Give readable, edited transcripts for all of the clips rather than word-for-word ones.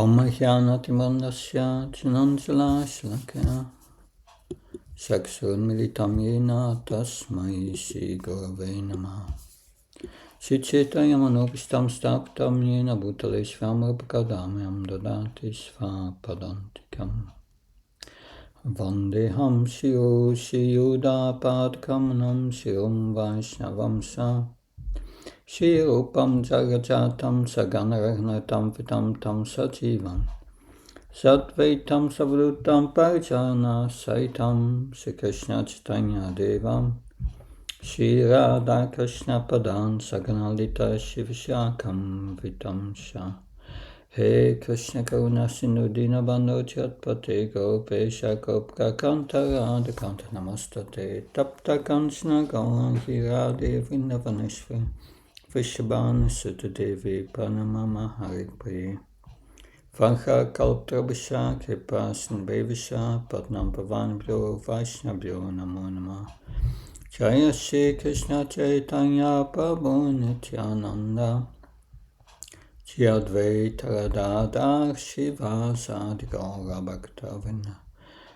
Om Jnanatimandasya Chinanjala Shalakaya Chakshurmilitam Yena Tasmai Shri Gurave Namaha Shri Chaitanya Manopistam Staptam Yena Bhutale Svamrapakadamyam Dadati Svapadantikam Vandeham Shri Shri Yudapadkamanam Shri Vaishnavam Sa Shri Rupam Jagajatam Saganaragnatam Vitam Tam Sajivam Satvaitam Savrutam Parjana Saitam Shri Krishna Chaitanya Devam Shri Radha Krishna Padan Saganalita Shivashakam Vitam Sha He Krishna Karuna Sindhu Dinabandho Chatpate Gopesha Gopka Kanta Radha Kanta Namastate Tapta Kanchana Gauri Radhe Vrindavaneshwari Vrishabhanu Sutadevi Pranamama Hari Priye Vancha Kalptrabhasha Kripa Sindhavasha Padnam Pavanabhyo Vaishnavyo Namo Namah Jaya Shri Krishna Chaitanya Prabhu Nityananda Shri Advaita Radha Shiva Sadi Gaura Bhaktavinda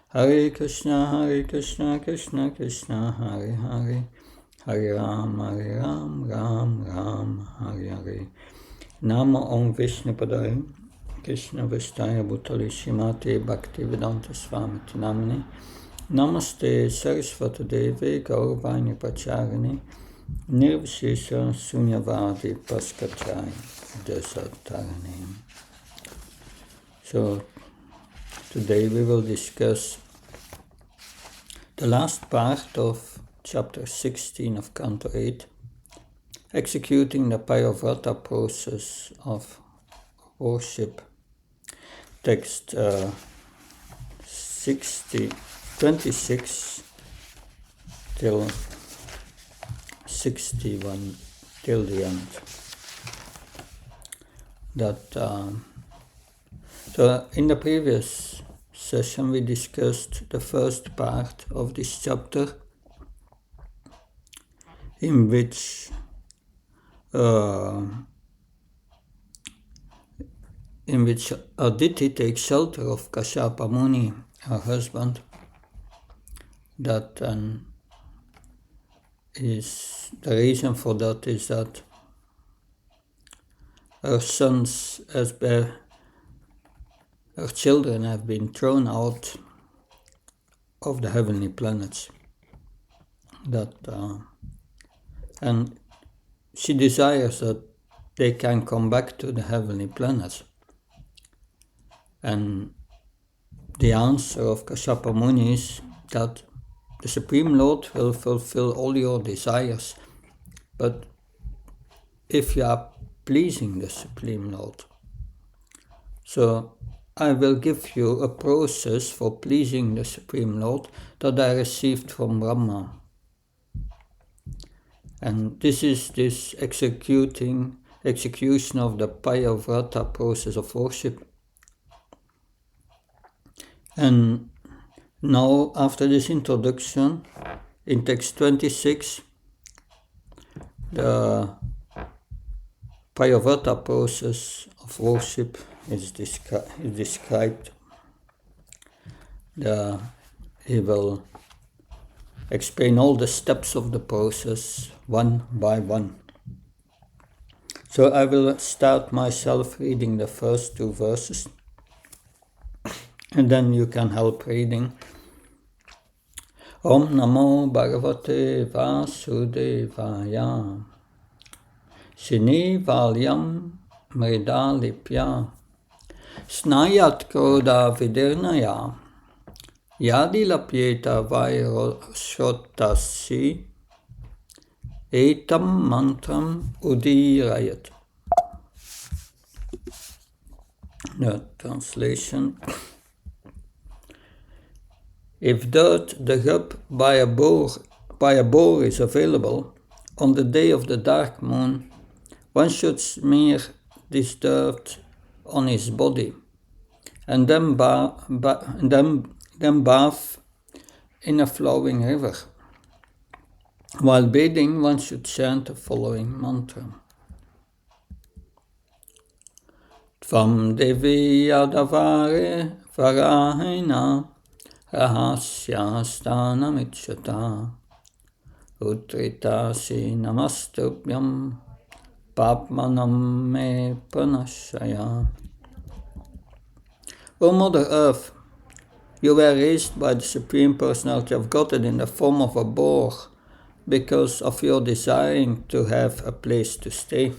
Hare Krishna Krishna Krishna Hare Hare Hare Ram Ram Ram Hare Hare Nama Om Vishnu Padaya Krishna Vistaya Bhutale Shrimate Bhaktivedanta Swami Namini Namaste Saraswati Devi Gauravani Pacharini Nirvishesha Sunyavadi Paskachai Dasatarani. So today we will discuss the last part of chapter 16 of Canto 8, executing the Payo-vrata process of worship. Text 26 till 61 till the end. So in the previous session we discussed the first part of this chapter, in which Aditi takes shelter of Kashyapa Muni, her husband. That is the reason for that is that her her children have been thrown out of the heavenly planets. And she desires that they can come back to the heavenly planets. And the answer of Kashyapa Muni is that the Supreme Lord will fulfill all your desires, but if you are pleasing the Supreme Lord. So I will give you a process for pleasing the Supreme Lord that I received from Brahma. And this is this execution of the Payo-vrata process of worship. And now, after this introduction, in text 26, the Payo-vrata process of worship is described. He will explain all the steps of the process one by one. So I will start myself reading the first two verses, and then you can help reading. Om Namo Bhagavate Vasudevaya Shini Valyam Mridalipya Snayat Kroda Vidirnaya Yadi Lapyeta Vairoshottasi Etam Mantram Udirayat. The translation. If dirt dug up by a boar is available on the day of the dark moon, one should smear this dirt on his body and then bathe in a flowing river. While bathing, one should chant the following mantra. Tvam devi adavare varahena rahasyastana mitchata utritasi namastubhyam papmanam me pranashaya. O Mother Earth, you were raised by the Supreme Personality of Godhead in the form of a boar because of your desiring to have a place to stay.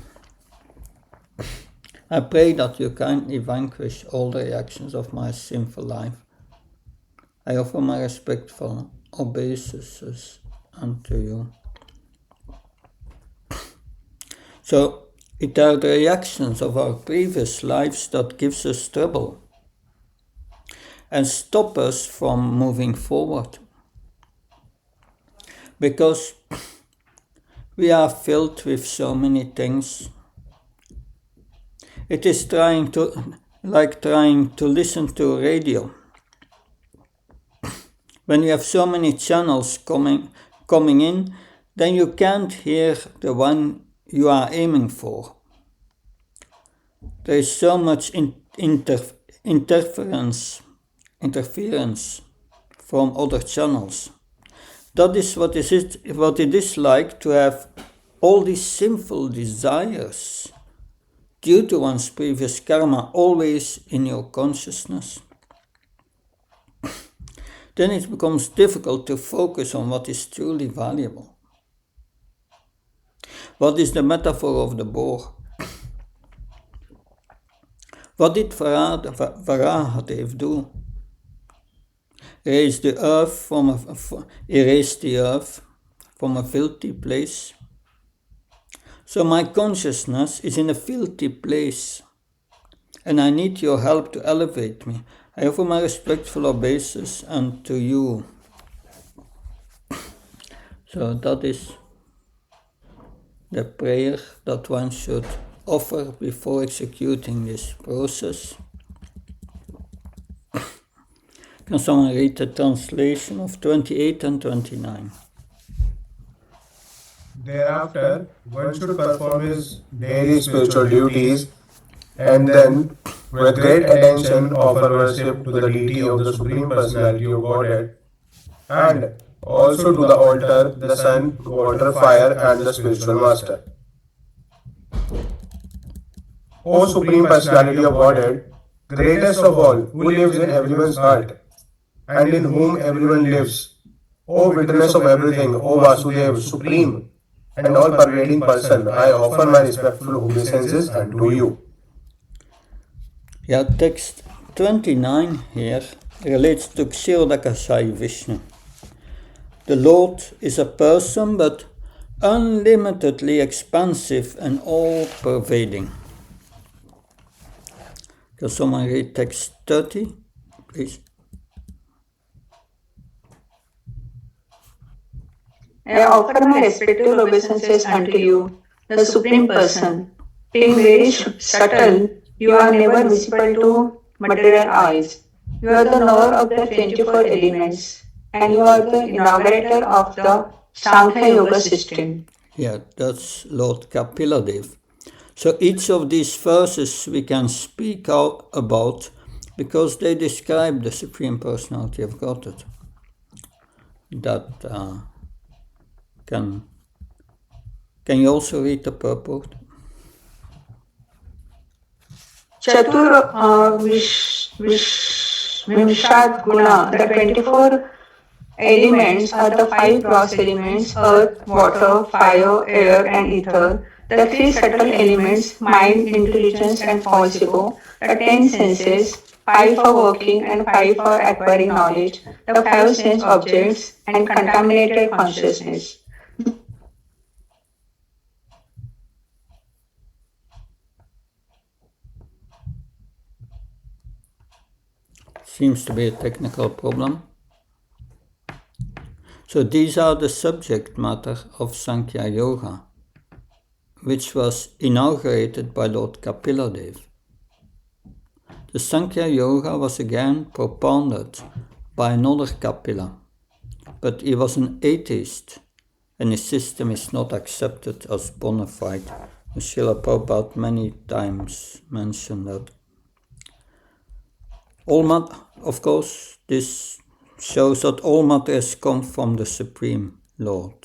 I pray that you kindly vanquish all the reactions of my sinful life. I offer my respectful obeisances unto you. So, it are the reactions of our previous lives that gives us trouble and stop us from moving forward. Because we are filled with so many things. It is like trying to listen to radio. When you have so many channels coming in, then you can't hear the one you are aiming for. There is so much interference from other channels. That is what it is like to have all these sinful desires due to one's previous karma always in your consciousness. Then it becomes difficult to focus on what is truly valuable. What is the metaphor of the boar? What did Varahadev do? Erase the earth from a filthy place. So my consciousness is in a filthy place, and I need your help to elevate me. I offer my respectful obeisance unto you. So that is the prayer that one should offer before executing this process. Can someone read the translation of 28 and 29? Thereafter, one should perform his daily spiritual duties and then, with great attention, offer worship to the deity of the Supreme Personality of Godhead and also to the altar, the sun, water, fire, and the spiritual master. O Supreme Personality of Godhead, greatest of all, who lives in everyone's heart and in whom everyone lives, O witness of everything, O Vasudev, Supreme and all-pervading person, I offer my respectful obeisances unto you. Yeah, text 29 here relates to Kshirodakashayi Vishnu. The Lord is a person, but unlimitedly expansive and all-pervading. Can someone read text 30, please? I offer my respectful obeisances unto you, the Supreme Person. Being very subtle, you are never visible to material eyes. You are the knower of the 24 elements, and you are the inaugurator of the Sankhya Yoga system. Yeah, that's Lord Kapiladev. So each of these verses we can speak out about because they describe the Supreme Personality of Godhead. That can you also read the purport? Chatur Vimshat Guna, the 24 elements are the 5 gross elements earth, water, fire, air, and ether. The 3 subtle elements mind, intelligence, and false ego. The 10 senses, 5 for working and 5 for acquiring knowledge. The 5 sense objects and contaminated consciousness. Seems to be a technical problem. So these are the subject matter of Sankhya Yoga, which was inaugurated by Lord Kapiladev. The Sankhya Yoga was again propounded by another Kapila, but he was an atheist and his system is not accepted as bona fide Srila Prabhupada many times mentioned that. Of course, this shows that all matters come from the Supreme Lord.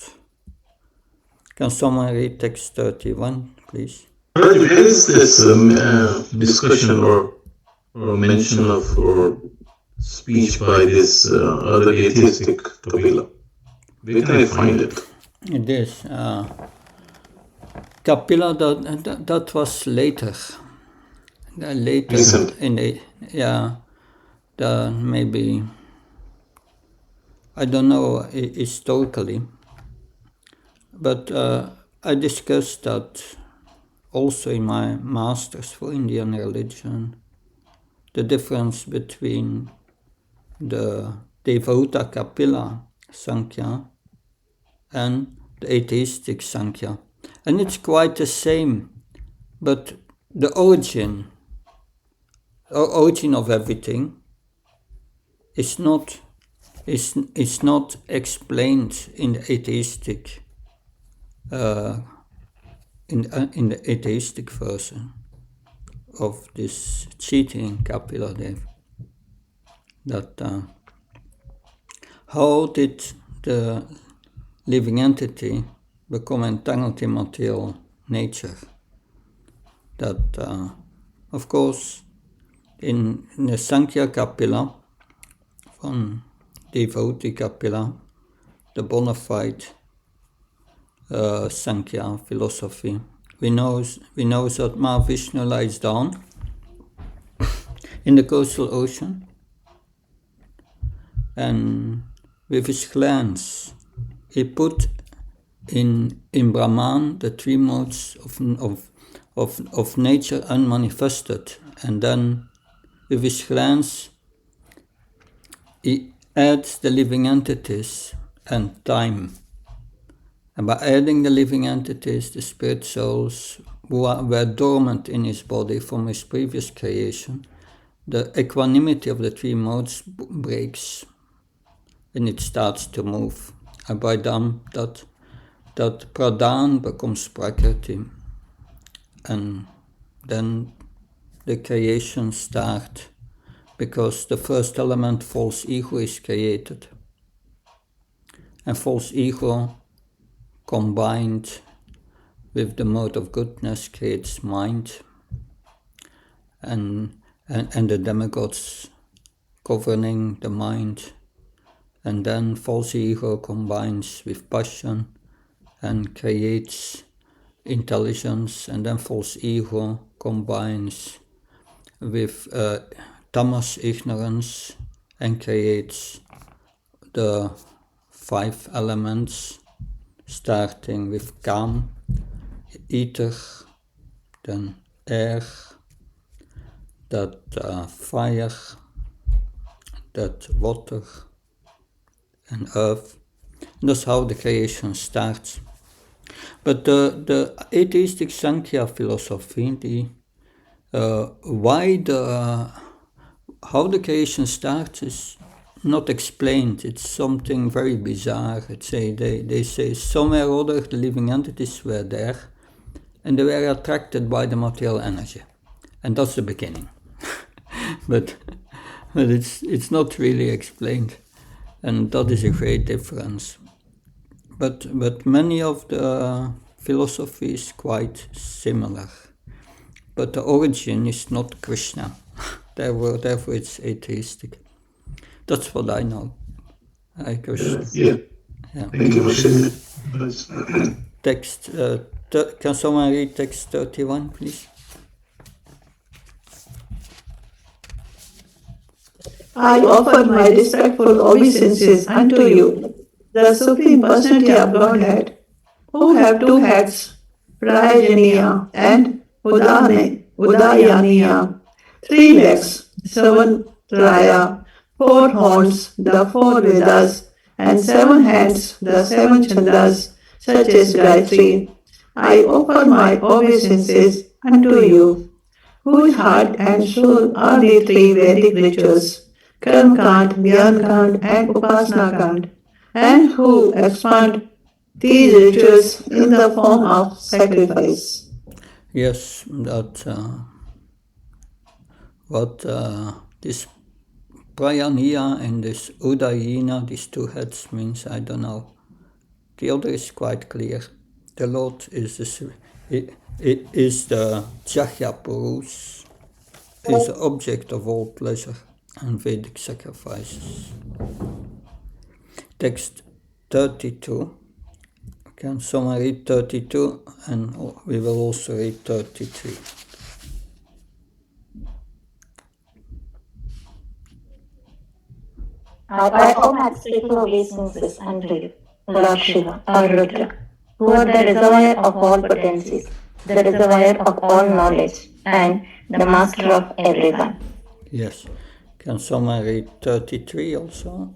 Can someone read text 31, please? Where is this discussion or mention of or speech by this other atheistic Kapila? Where can I find it? It is. Kapila, that was later. Later Recent. in the maybe, I don't know historically, but I discussed that also in my Masters for Indian Religion, the difference between the Devota Kapila Sankhya and the atheistic Sankhya. And it's quite the same, but the origin of everything is not explained in the atheistic in the atheistic version of this cheating Kapila Dev. That how did the living entity become entangled in material nature? That of course in the Sankhya Kapila from devotee Kapila, the bona fide Sankhya philosophy, we know that Mahavishnu lies down in the coastal ocean, and with his glance he put in Brahman the three modes of nature unmanifested, and then with his glance he adds the living entities and time. And by adding the living entities, the spirit souls who were dormant in his body from his previous creation, the equanimity of the three modes breaks and it starts to move. And by them, that pradhan becomes prakriti. And then the creation starts, because the first element, false ego, is created. And false ego combined with the mode of goodness creates mind, and the demigods governing the mind, and then false ego combines with passion and creates intelligence, and then false ego combines with tamas, ignorance, and creates the five elements, starting with kam, ether, then air, that fire, that water, and earth. And that's how the creation starts. But the atheistic Sankhya philosophy, how the creation starts is not explained. It's something very bizarre. They say somewhere or other the living entities were there, and they were attracted by the material energy, and that's the beginning. but it's not really explained, and that is a great difference. But many of the philosophy is quite similar, but the origin is not Krishna. Therefore it's atheistic. That's what I know. Hare Krishna. Yeah. Thank you for sharing it. Text. Can someone read text 31, please? I offer my respectful obeisances unto you, the Supreme Personality of Godhead, who have two heads, Prajaniya and Udayaniya, three legs, seven Traya, four horns, the four Vedas, and seven hands, the seven Chandas, such as Gayatri. I offer my obeisances unto you, whose heart and soul are the three Vedic rituals, Karma Kand, Dhyan Kand, and Upasana Kand, and who expand these rituals in the form of sacrifice. Yes, that what this Prayaniya and this Udayina, these two heads, means, I don't know. The other is quite clear. The Lord is the Jagya Purus, is the object of all pleasure and Vedic sacrifices. Text 32. Can someone read 32 and we will also read 33. I offer my spiritual obeisances unto Lord Shiva or Rudra, who are the reservoir of all potencies, the reservoir of all knowledge, and the master of everyone. Yes. Can someone read 33 also?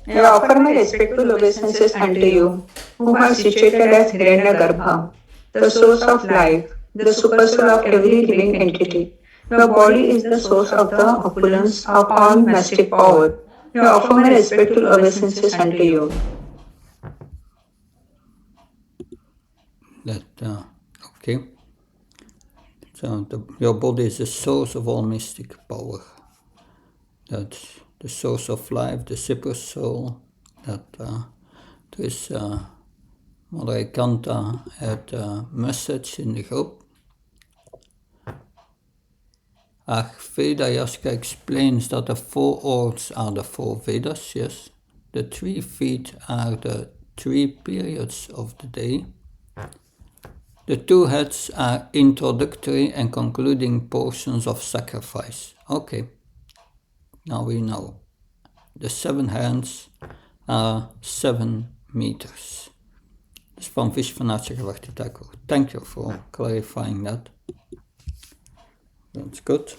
I offer my respectful obeisances unto you, who are situated as Hiranyagarbha, the source of life, the supersoul of every living entity. Your body is the source of the opulence of all mystic power. I offer my respectful obeisances unto you. That okay. So your body is the source of all mystic power. That's the source of life, the super soul. That this Mother Kanta had a message in the group. Veda Yaska explains that the 4 orbs are the 4 Vedas, yes. The 3 feet are the 3 periods of the day. The 2 heads are introductory and concluding portions of sacrifice. Okay, now we know. The 7 hands are 7 meters. It's from Vishwanath Chakravarti Thakur. Thank you for clarifying that. That's good.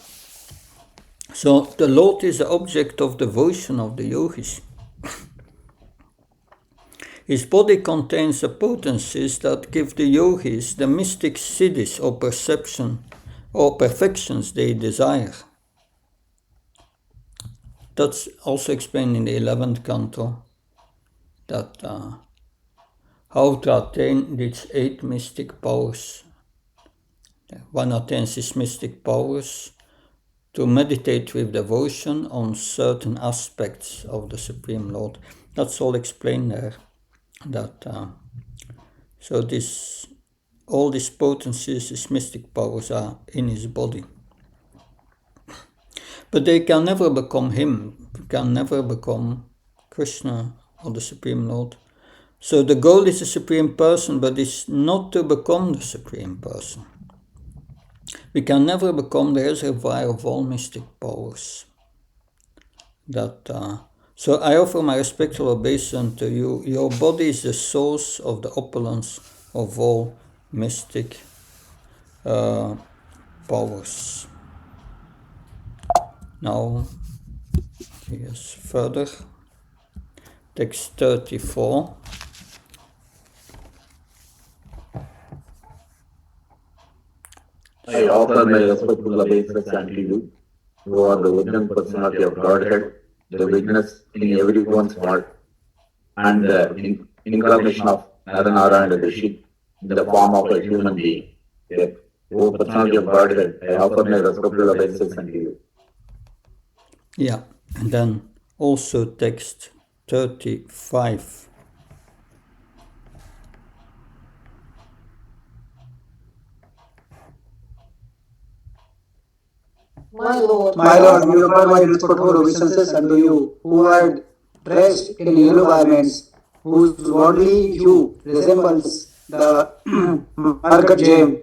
So the Lord is the object of devotion of the yogis. His body contains the potencies that give the yogis the mystic siddhis or perception or perfections they desire. That's also explained in the 11th canto, that how to attain these 8 mystic powers. One attains these mystic powers to meditate with devotion on certain aspects of the Supreme Lord. That's all explained there. That so all these potencies, these mystic powers, are in his body. But they can never become him, can never become Krishna or the Supreme Lord. So the goal is the Supreme Person, but it's not to become the Supreme Person. We can never become the reservoir of all mystic powers. So I offer my respectful obeisance to you. Your body is the source of the opulence of all mystic powers. Now, yes, further. Text 34. I offer my respectful obeisances unto you, who are the original personality of Godhead, the witness in everyone's heart, and the incarnation of Naranarayana Rishi in the form of a human being. Yes. O personality of Godhead, I offer my respectful obeisances unto you. Yeah, and then also text 35. My Lord, we offer my respectful obeisances unto you, who are dressed in yellow garments, whose worldly hue resembles the market gem,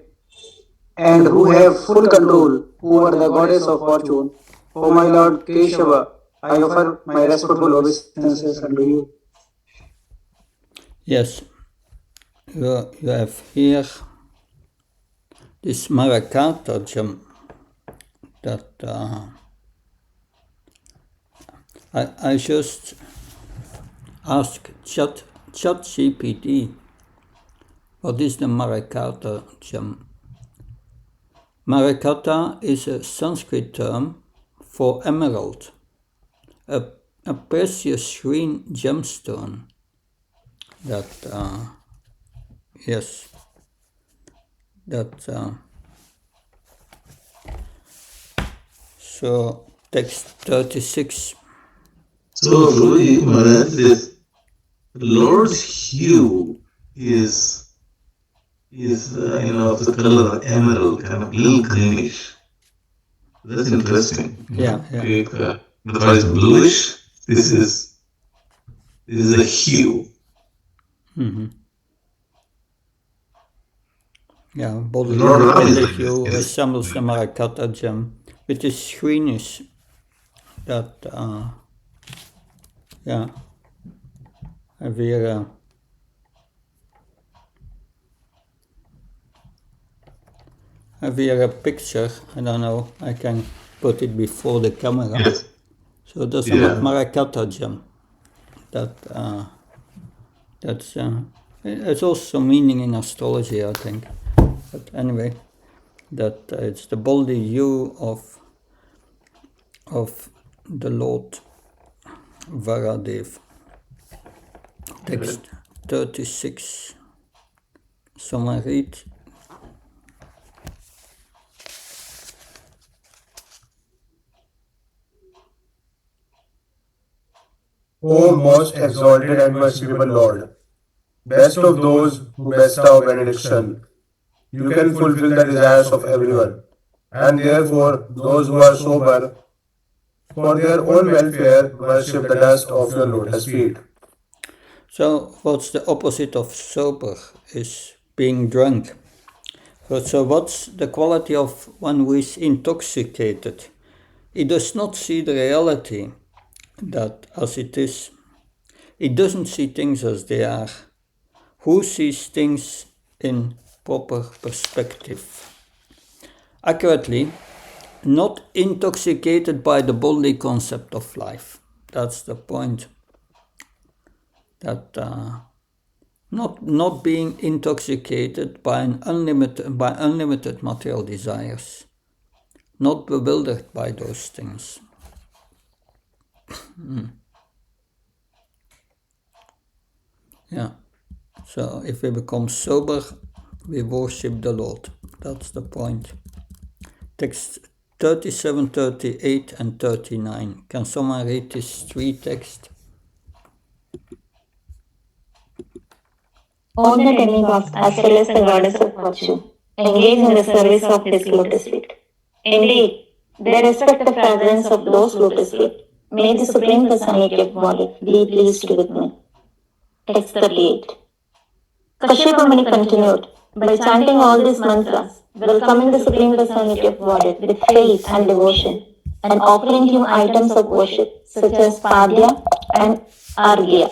and who have full control over the goddess of fortune. O my Lord Keshava, I offer my respectful obeisances unto you. Yes, you have here this Marakata gem that I just asked ChatGPT, what is the Marakata gem? Marakata is a Sanskrit term for emerald. a precious green gemstone that yes, that so text 36. So, Louis, Maharaj, this Lord's hue is of the color of emerald, kind of little greenish. That's interesting. Yeah. The fire is bluish. This is the hue. Yeah, body Lord Ram is like hue this. resembles the Marakata gem, which is greenish. That yeah, weer a picture. I don't know. I can put it before the camera. Yes. So there's Yeah. a Marakata gem. That's it's also meaning in astrology, I think. But anyway, that it's the body hue of the Lord Varadev. Text 36. Someone read. O most exalted and merciful Lord, best of those who bestow benediction, you can fulfill the desires of everyone, and therefore those who are sober, for their own welfare, worship the dust of your lotus feet. So what's the opposite of sober? Is being drunk. So what's the quality of one who is intoxicated? He does not see the reality that as it is. He doesn't see things as they are. Who sees things in proper perspective? Accurately, not intoxicated by the bodily concept of life. That's the point. That not being intoxicated by unlimited material desires, not bewildered by those things. Yeah. So if we become sober, we worship the Lord. That's the point. Text 37, 38, and 39. Can someone read these three texts? All the demigods, as well as the goddess of virtue, engage in the service of his lotus feet. Indeed, they respect the fragrance of those lotus feet. May the Supreme Personality of Godhead be pleased with me. Text 38. Kashyapa Muni continued, by chanting all these mantras, welcoming the Supreme Personality of Godhead with faith and devotion, and offering him items of worship such as Padya and Arghya.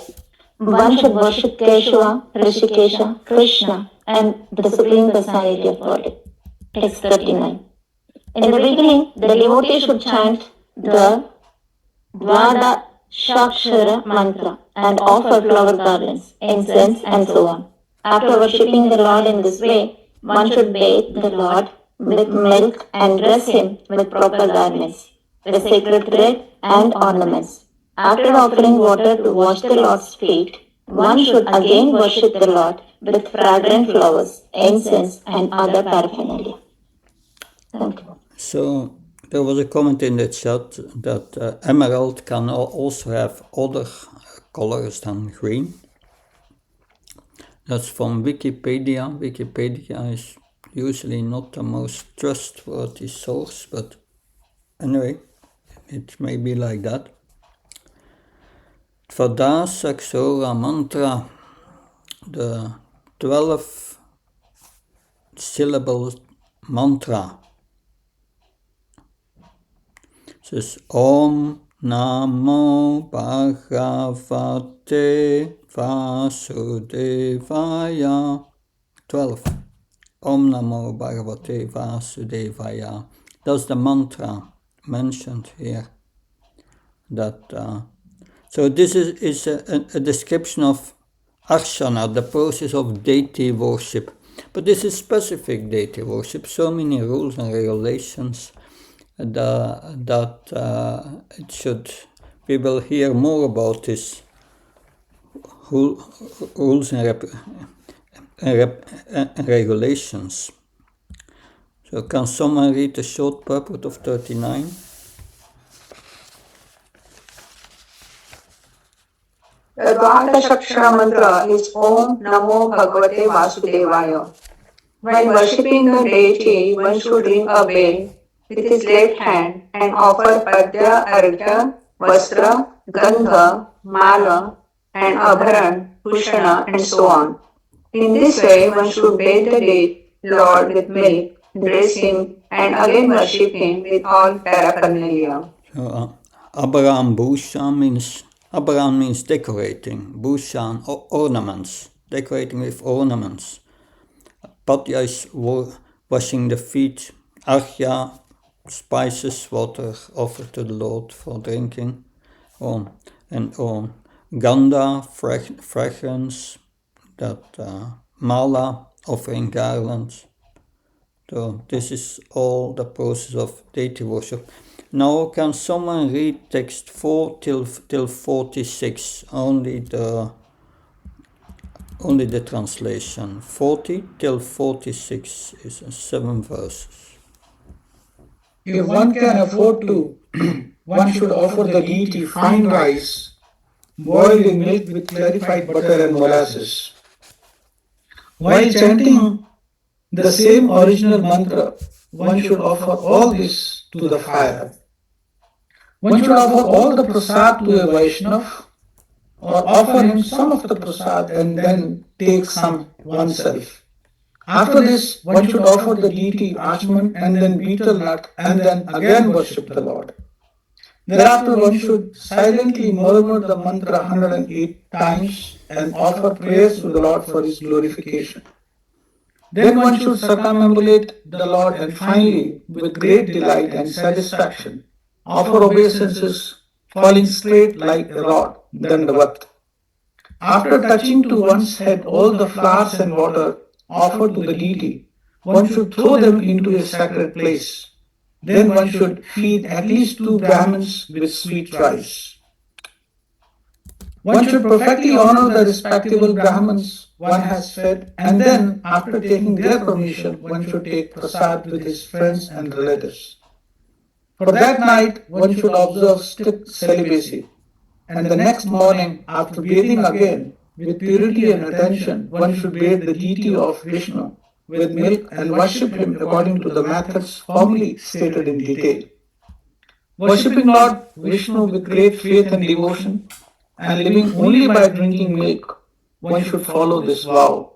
One should worship Keshava, Rishikesha, Krishna, and the Supreme Personality of Godhead. Text 39. In the beginning, the devotee should chant the Dvada Shakshara mantra and offer flower garlands, incense, and so on. After worshipping the Lord in this way, one should bathe the Lord with milk and dress him with proper garments, with sacred thread and ornaments. After offering water to wash the Lord's feet, one should again worship the Lord with fragrant flowers, incense, and other paraphernalia. Thank you. So there was a comment in the chat that emerald can also have other colors than green. That's from Wikipedia. Wikipedia is usually not the most trustworthy source, but anyway, it may be like that. Tvada Saksora mantra, the 12 syllable mantra, says Om Namo Bhagavate Vasudevaya. 12. Om Namo Bhagavate Vasudevaya. That's the mantra mentioned here. So this is a description of Arshana, the process of deity worship. But this is specific deity worship, so many rules and regulations that it should we will hear more about this rules and regulations. So can someone read the short purport of 39? The Dvaka Shakshara mantra is Om Namo Bhagavate Vasudevaya. When worshipping the deity, one should ring a bell with his left hand and offer Padya, Arghya, Vastra, Gandha, Mala, and Abharan, Bhushana, and so on. In this way, one should bathe the dead Lord with milk, dress him, and again worship him with all paraphernalia. So, Abharan means decorating. Bhushan, ornaments, decorating with ornaments. Padya is washing the feet. Arghya, spices, water offered to the Lord for drinking. And Gandha, fragrance. That Mala, offering garlands. So this is all the process of deity worship. Now can someone read text 4 till 46, only the translation. 40 till 46 is 7 verses. If one can afford to, one should offer the deity fine rice, boiled in milk with clarified butter and molasses. While chanting the same original mantra, one should offer all this to the fire. One should offer all the prasad to a Vaishnav, or offer him some of the prasad and then take some oneself. After this, one should offer the deity Achman and then betel nut and then again worship the Lord. Thereafter, one should silently murmur the mantra 108 times and offer prayers to the Lord for his glorification. Then one should circumambulate the Lord and finally, with great delight and satisfaction, offer obeisances falling straight like a rod, Dandavat. After touching to one's head all the flowers and water offered to the deity, one should throw them into a sacred place. Then one should feed at least 2 Brahmins with sweet rice. One should perfectly honor the respectable Brahmins one has fed, and then, after taking their permission, one should take prasad with his friends and relatives. For that night, one should observe strict celibacy, and the next morning, after bathing again, with purity and attention, one should bathe the deity of Vishnu with milk and worship him according to the methods formerly stated in detail. Worshipping Lord Vishnu with great faith and devotion, and living only by drinking milk, one should follow this vow.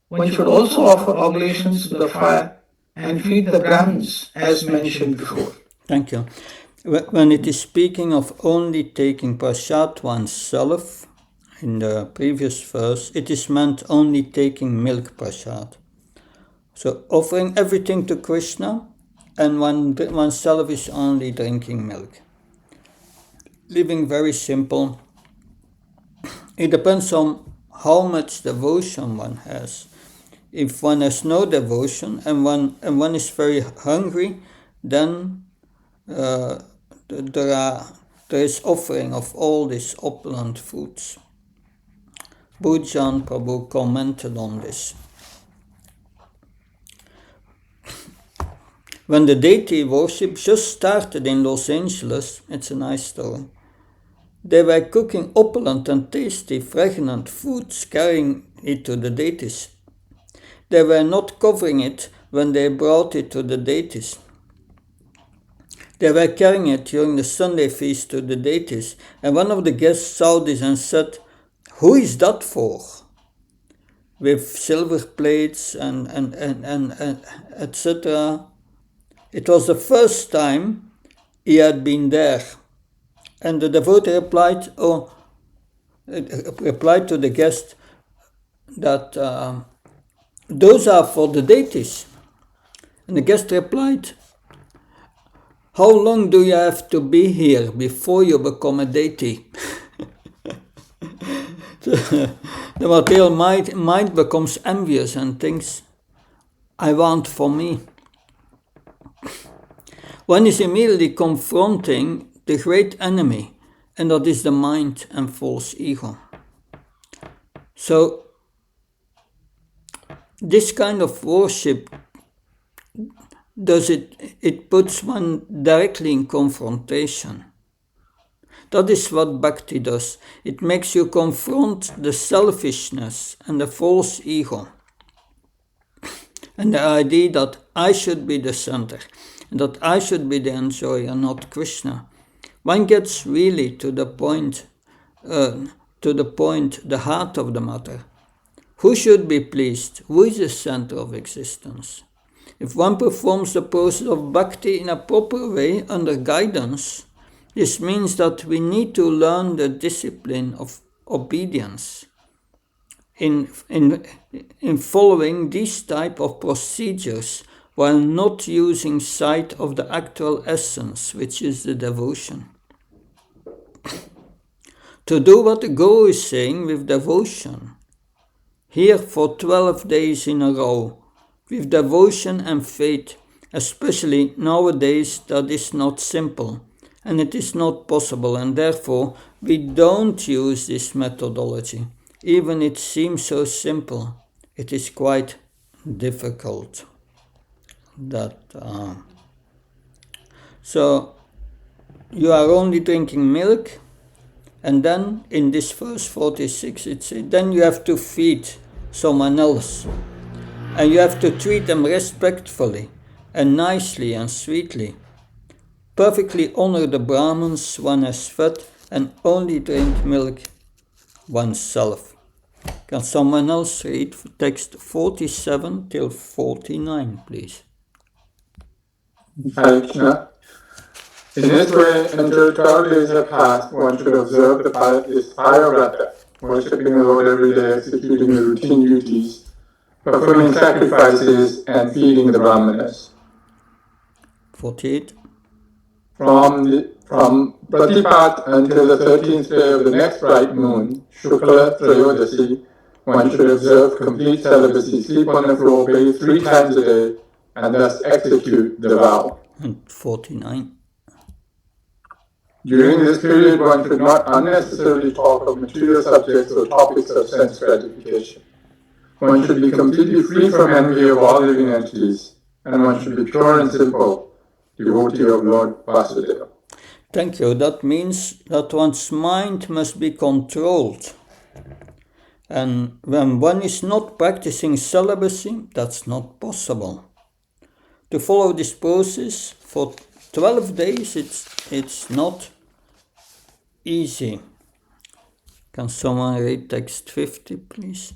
One should also offer oblations to the fire and feed the Brahmins as mentioned before. Thank you. When it is speaking of only taking prasad oneself, in the previous verse, it is meant only taking milk prasad. So offering everything to Krishna, and oneself is only drinking milk. Living very simple. It depends on how much devotion one has. If one has no devotion and one is very hungry, then there is offering of all these opulent foods. Bhujan Prabhu commented on this. When the deity worship just started in Los Angeles, it's a nice story, they were cooking opulent and tasty, fragrant foods, carrying it to the deities. They were not covering it when they brought it to the deities. They were carrying it during the Sunday feast to the deities, and one of the guests saw this and said, "Who is that for?" With silver plates and etc. It was the first time he had been there. And the devotee replied to the guest that those are for the deities. And the guest replied, "How long do you have to be here before you become a deity?" The material mind becomes envious and thinks, "I want for me." One is immediately confronting the great enemy, and that is the mind and false ego. So this kind of worship it puts one directly in confrontation. That is what bhakti does. It makes you confront the selfishness and the false ego and the idea that I should be the center and that I should be the enjoyer, not Krishna. One gets really to the point, the heart of the matter. Who should be pleased? Who is the center of existence? If one performs the process of bhakti in a proper way under guidance, this means that we need to learn the discipline of obedience in following these type of procedures while not using sight of the actual essence, which is the devotion. To do what the Guru is saying with devotion, here for 12 days in a row, with devotion and faith, especially nowadays that is not simple and it is not possible, and therefore we don't use this methodology. Even it seems so simple, it is quite difficult. So you are only drinking milk, and then in this verse 46 it says, then you have to feed someone else. And you have to treat them respectfully and nicely and sweetly. Perfectly honor the Brahmins one has fed and only drink milk oneself. Can someone else read text 47 till 49, please? Hare Krishna. In this way, until 12 days have passed, one should observe this Payo-vrata, worshipping the Lord every day, executing the routine duties, performing sacrifices, and feeding the Brahmanas. 48. From Pratipat until the 13th day of the next bright moon, Shukla Trayodasi, one should observe complete celibacy, sleep on the floor, bathe 3 times a day, and thus execute the vow. And 49. During this period, one should not unnecessarily talk of material subjects or topics of sense gratification. One should be completely free from envy of all living entities, and one should be pure and simple, devotee of Lord Vasudeva. Thank you. That means that one's mind must be controlled. And when one is not practicing celibacy, that's not possible. To follow this process for 12 days, it's not easy. Can someone read text 50, please?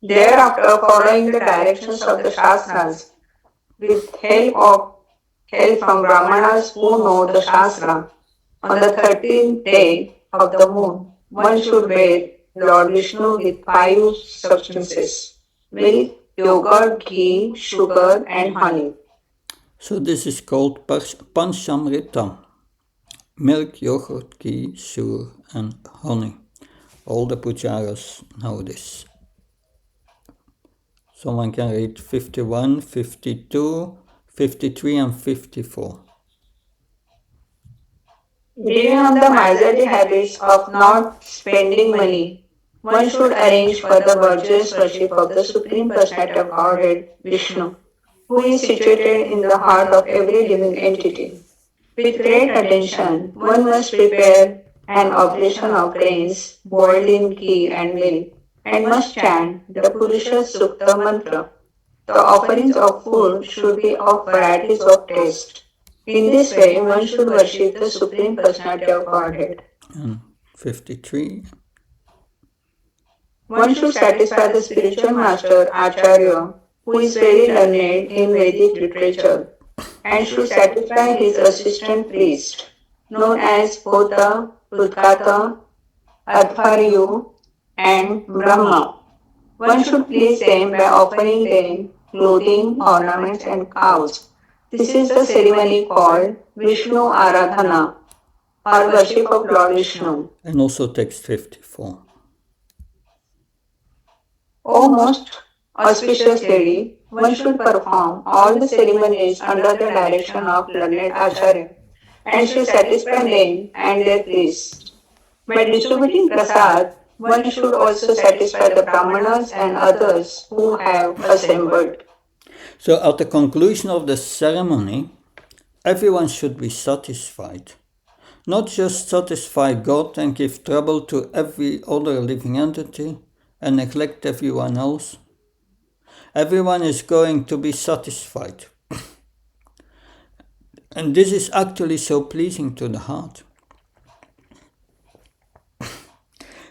Thereafter, following the directions of the Shastras, with help from Brahmanas who know the Shastra, on the 13th day of the moon, one should bathe Lord Vishnu with 5 substances: milk, yogurt, ghee, sugar, and honey. So this is called Panchamrita. Milk, yogurt, ghee, sugar, and honey. All the pujaras know this. Someone can read 51, 52, 53, and 54. Giving up the miserly habits of not spending money, one should arrange for the virtuous worship of the Supreme Personality of Godhead, Vishnu, who is situated in the heart of every living entity. With great attention, one must prepare an oblation of grains boiled in ghee and milk, and must chant the Purusha Sukta mantra. The offerings of food should be of varieties of taste. In this way, one should worship the Supreme Personality of Godhead. And 53. One should satisfy the spiritual master, Acharya, who is very learned in Vedic literature, and should satisfy his assistant priest, known as Hota, Udgata, Adharyu, and Brahma. One should please them by offering them clothing, ornaments, and cows. This is the ceremony called Vishnu Aradhana, or worship of Lord Vishnu. And also text 54. O most auspicious lady, one should perform all the ceremonies under the direction of learned Acharya and should satisfy them and their priests. By distributing prasad, one should also satisfy the brahmanas and others who have assembled. So at the conclusion of the ceremony, everyone should be satisfied. Not just satisfy God and give trouble to every other living entity and neglect everyone else. Everyone is going to be satisfied. And this is actually so pleasing to the heart.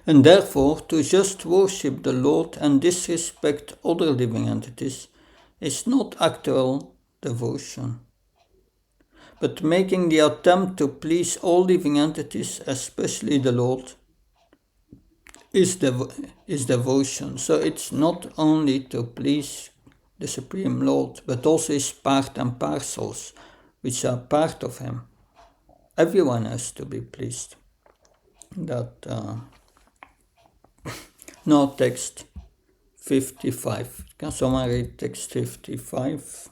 And therefore, to just worship the Lord and disrespect other living entities is not actual devotion. But making the attempt to please all living entities, especially the Lord, is devotion. So it's not only to please the Supreme Lord, but also his part and parcels, which are part of him. Everyone has to be pleased. That now text 55. Can someone read text 55?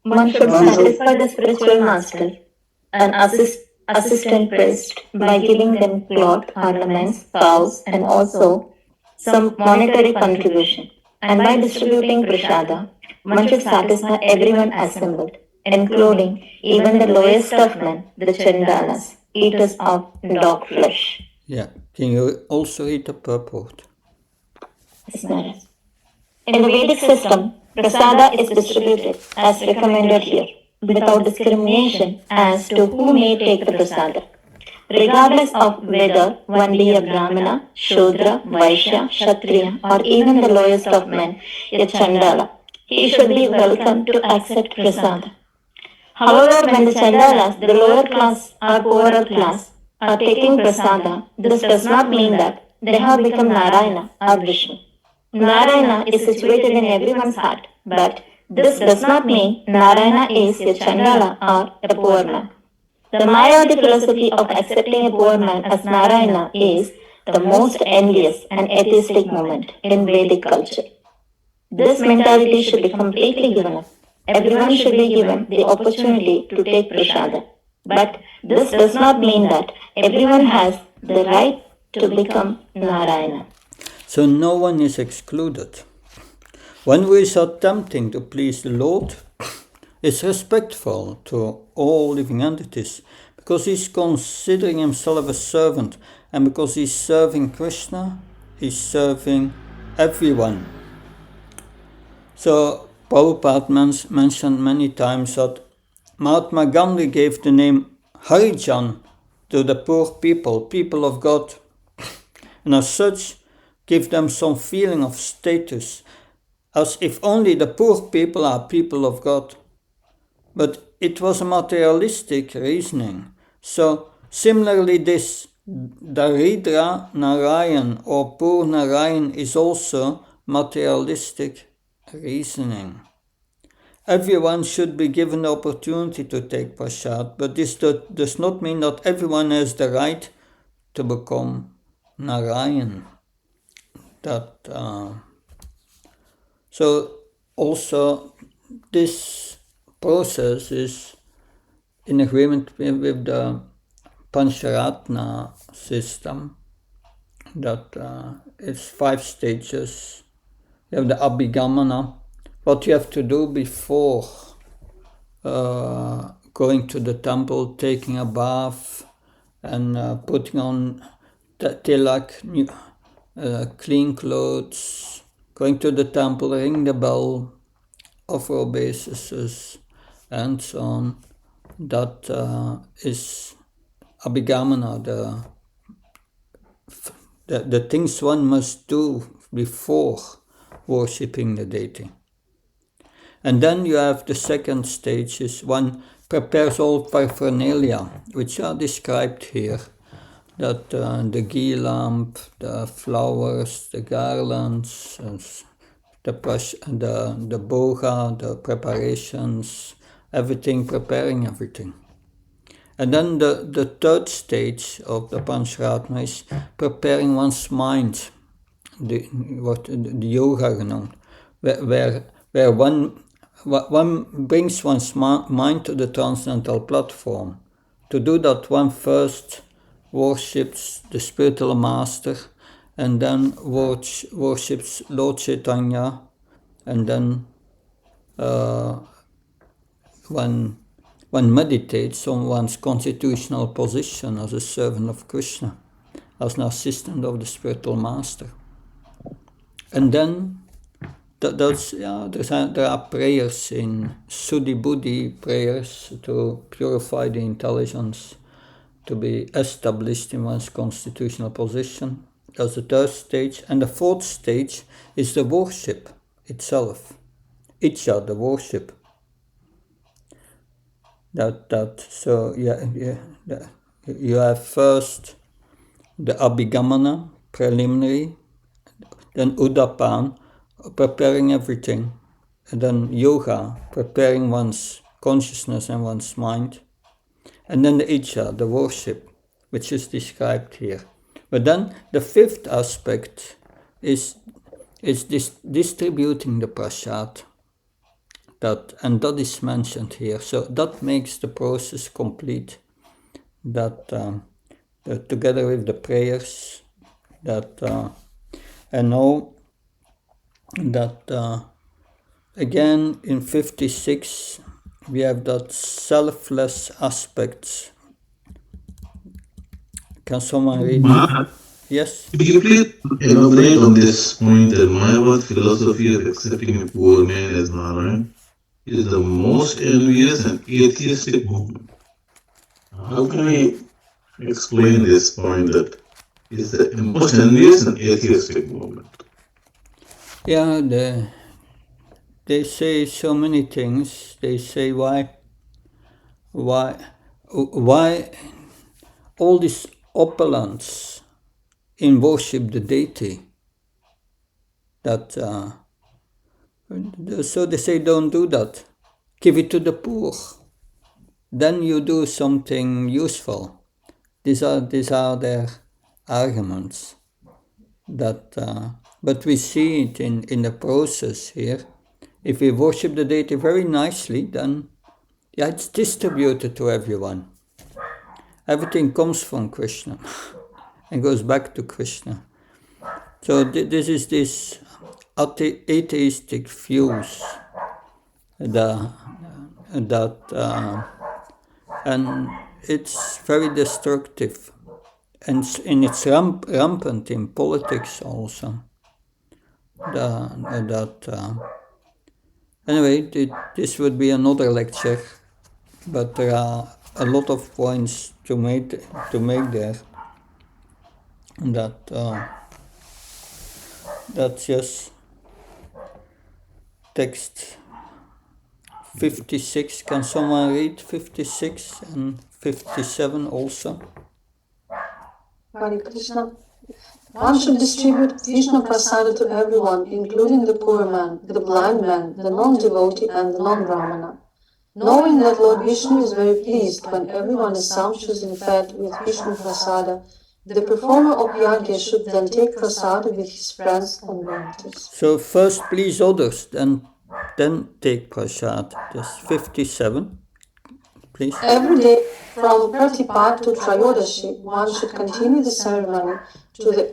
One should satisfy the spiritual master and assistant priest by giving them cloth, ornaments, cows, and also some monetary contribution. And by distributing prasada, one should satisfy everyone assembled, including even the lowest of men, the chandalas, eaters of dog flesh. Yeah. Can you also read the purport? Yes, Maharaj. In the Vedic system, prasada is distributed as recommended here, without discrimination as to who may take the prasada. Regardless of whether one be a Brahmana, Shudra, Vaishya, Kshatriya, or even the lowest of men, a Chandala, he should be welcome to accept prasada. However, when the Chandalas, the lower class or poorer class, are taking prasada, this does not mean that they have become Narayana or Vishnu. Narayana is situated in everyone's heart, but this does not mean Narayana is a Chandala or a poor man. The Mayavadi philosophy of accepting a poor man as Narayana is the most envious and atheistic movement in Vedic culture. This mentality should be completely given up. Everyone should be given the opportunity to take prasada. But this does not mean that everyone has the right to become Narayana. So no one is excluded. One who is attempting to please the Lord is respectful to all living entities because he's considering himself a servant, and because he's serving Krishna, he's serving everyone. So Prabhupada mentioned many times that Mahatma Gandhi gave the name Harijan to the poor people, people of God, and as such give them some feeling of status, as if only the poor people are people of God. But it was a materialistic reasoning. So similarly, this Daridra Narayan or poor Narayan is also materialistic reasoning. Everyone should be given the opportunity to take prasad, but this does not mean that everyone has the right to become Narayan. So also this process is in agreement with the Pancharatna system, that it's 5 stages. You have the Abhigamana, what you have to do before going to the temple, taking a bath, and putting on tilak, clean clothes, going to the temple, ring the bell, offer obeisances, and so on. That is Abhigamana, the things one must do before worshipping the deity. And then you have the second stage, is one prepares all paraphernalia, which are described here. That the ghee lamp, the flowers, the garlands, the boga, the preparations, everything, preparing everything. And then the third stage of the Pancharatra is preparing one's mind, the yoga genoemd, where one brings one's mind to the transcendental platform. To do that, one first worships the spiritual master, and then worships Lord Chaitanya, and then one meditates on one's constitutional position as a servant of Krishna, as an assistant of the spiritual master. And then there are prayers in Suddhi Buddhi, prayers to purify the intelligence, to be established in one's constitutional position. That's the third stage. And the fourth stage is the worship itself. Icha, the worship. So you have first the Abhigamana, preliminary, then Udapan, preparing everything, and then Yoga, preparing one's consciousness and one's mind, and then the Icha, the worship, which is described here. But then the fifth aspect is distributing the prasad, and that is mentioned here. So that makes the process complete. That together with the prayers, and now that again in 56 we have that selfless aspect. Can someone read? Yes. Could you please elaborate on this point that Mayavad philosophy of accepting a poor man as Narayan is the most envious and atheistic movement? How can we explain this point that is the most envious and atheistic movement? Yeah, they say so many things. They say why all these opulence in worship the deity. That so they say don't do that. Give it to the poor. Then you do something useful. These are their arguments. But we see it in the process here. If we worship the deity very nicely, then it's distributed to everyone. Everything comes from Krishna and goes back to Krishna. So this is this atheistic views and it's very destructive, and it's rampant in politics also. Anyway, this would be another lecture, but there are a lot of points to make there. That's just text 56. Can someone read 56 and 57 also? Hare Krishna. One should distribute Vishnu Prasada to everyone, including the poor man, the blind man, the non-devotee, and the non-Brahmana. Knowing that Lord Vishnu is very pleased when everyone is sumptuously fed with Vishnu Prasada, the performer of yajna should then take prasada with his friends and relatives. So first please others, then take prasad. That's 57. Please. Every day, from Pratipad to Trayodashi, one should continue the ceremony to the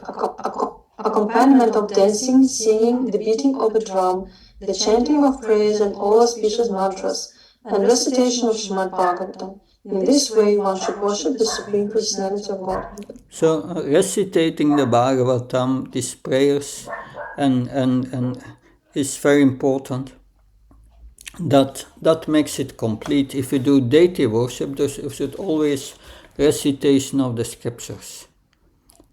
accompaniment of dancing, singing, the beating of a drum, the chanting of prayers and all auspicious mantras, and recitation of Srimad Bhagavatam. In this way, one should worship the Supreme Personality of Godhead. So recitating the Bhagavatam, these prayers, and is very important. That makes it complete. If you do deity worship, there should always recitation of the scriptures.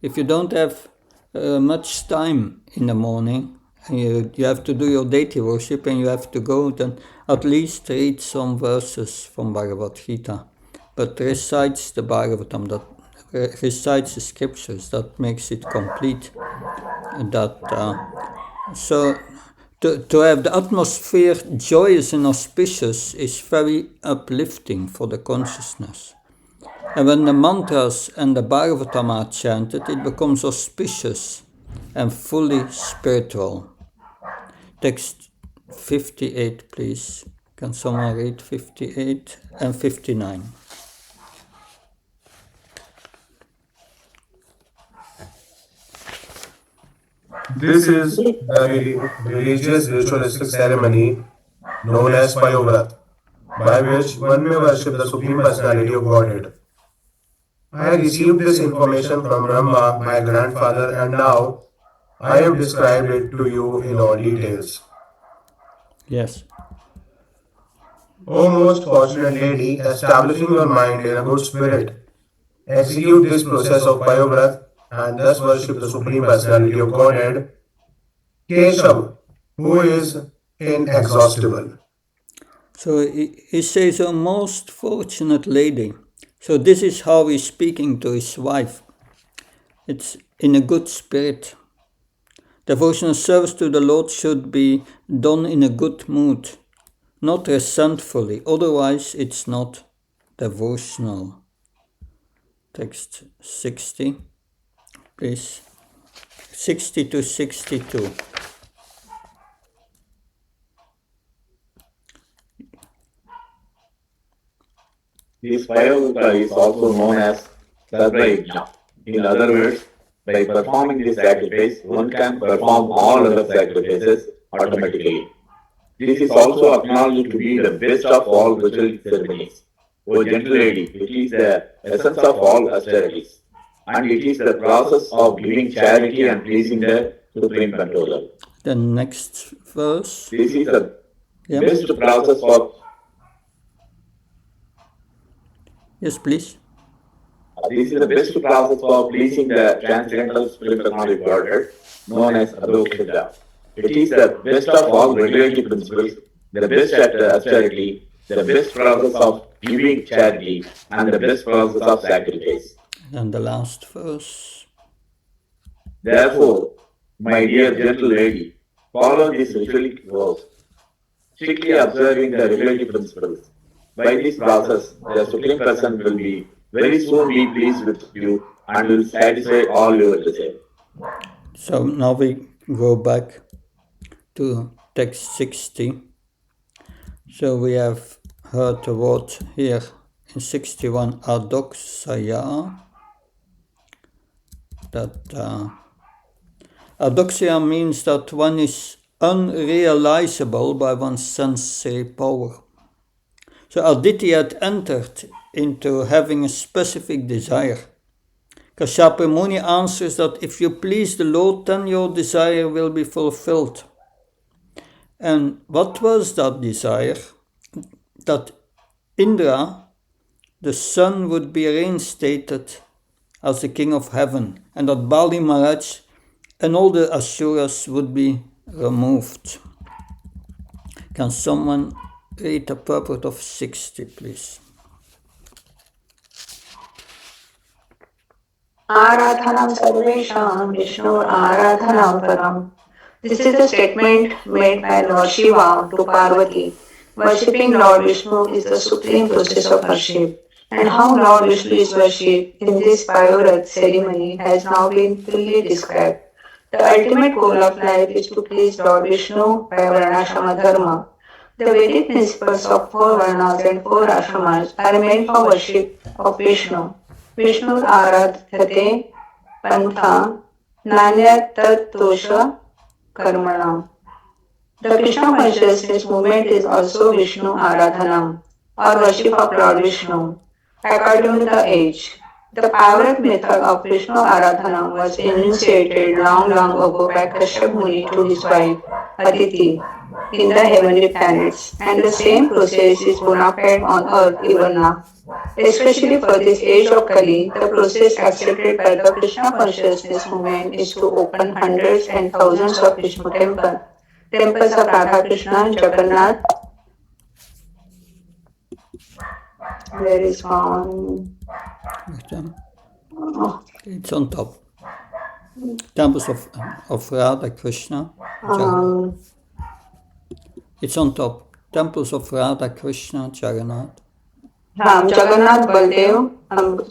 If you don't have much time in the morning, and you have to do your deity worship and you have to go, then at least read some verses from Bhagavad Gita. But recites the Bhagavatam, that recites the scriptures, that makes it complete. So to have the atmosphere joyous and auspicious is very uplifting for the consciousness. And when the mantras and the Bhagavatam are chanted, it becomes auspicious and fully spiritual. Text 58, please. Can someone read 58 and 59? This is the religious ritualistic ceremony known as Payo-vrata, by which one may worship the Supreme Personality of Godhead. I received this information from Brahma, my grandfather, and now I have described it to you in all details. Yes. O most fortunate lady, establishing your mind in a good spirit, execute this process of Payo-vrata and thus worship the Supreme Personality of Godhead, Keshav, who is inexhaustible. So he says, a most fortunate lady. So this is how he's speaking to his wife. It's in a good spirit. Devotional service to the Lord should be done in a good mood, not resentfully, otherwise it's not devotional. Text 60, please. 60 to 62. This Payo-vrata is also known as Sarva. In other words, by performing this sacrifice, one can perform all other sacrifices automatically. This is also acknowledged to be the best of all ritual ceremonies. O gentle lady, it is the essence of all austerities, and it is the process of giving charity and pleasing the Supreme Controller. The next verse. This is the best process for. Yes, please. This is the best process for pleasing the transcendental spirit personality of Godhead, known as Adokshita. It is the best of all regulative principles, the best at austerity, the best process of giving charity, and the best process of sacrifice. And the last verse. Therefore, my dear gentle lady, follow this ritualistic vows, strictly observing the regulative principles. By this process, the Supreme Person will be very soon be pleased with you and will satisfy all your desires. So now we go back to text 60. So we have heard the word here in 61, adoxia. That adoxia means that one is unrealizable by one's sensory power. So Aditya had entered into having a specific desire. Kashyapa Muni answers that if you please the Lord, then your desire will be fulfilled. And what was that desire? That Indra, the sun, would be reinstated as the king of heaven, and that Bali Maharaj and all the Asuras would be removed. Can someone read the purport of 60, please? Aradhanam Sarvesham Vishnu Aradhanam Param. This is the statement made by Lord Shiva to Parvati. Worshipping Lord Vishnu is the supreme process of worship, and how Lord Vishnu is worshipped in this Payo-vrata ceremony has now been fully described. The ultimate goal of life is to please Lord Vishnu by Varnashrama Dharma. The Vedic principles of four Varnas and four Ashramas are meant for worship of Vishnu. Vishnu Aradhyate Pantha Nanya Tat Dosha Karmanam. The Krishna consciousness movement is also Vishnu Aradhanam, or worship of Lord Vishnu. According to the age, the Payo-vrata method of Vishnu Aradhanam was enunciated long ago by Kashyap Muni to his wife Aditi in the heavenly planets, and the same process is bona fide on earth even now. Especially for this age of Kali, the process accepted by the Krishna consciousness movement is to open hundreds and thousands of Vishnu temples of Radha Krishna, Jagannath. There is one. It's on top. Temples of Radha Krishna. It's on top. Temples of Radha Krishna, Jagannath. Jagannath Baldev,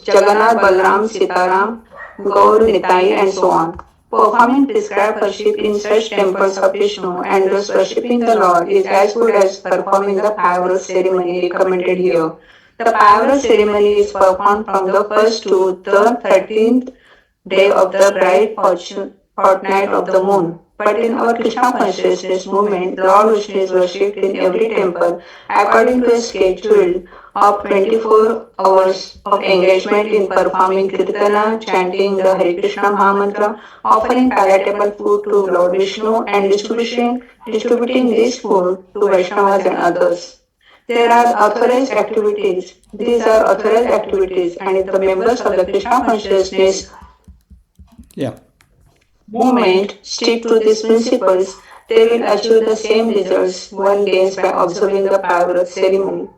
Jagannath Balram Sitaram, Gaur Nitai, and so on. Performing prescribed worship in such temples of Vishnu and thus worshipping the Lord is as good as performing the Payo-vrata ceremony recommended here. The Payo-vrata ceremony is performed from the first to the 13th day of the bright fortnight of the moon. But in our Krishna consciousness movement, Lord Vishnu is worshipped in every temple according to a schedule of 24 hours of engagement in performing kirtana, chanting the Hare Krishna Mahamantra, offering palatable food to Lord Vishnu, and distributing this food to Vaishnavas and others. There are authorized activities. These are authorized activities, and if the members of the Krishna consciousness Yeah. movement stick to these principles, they will achieve the same results one gains by observing the Payo-vrata ceremony.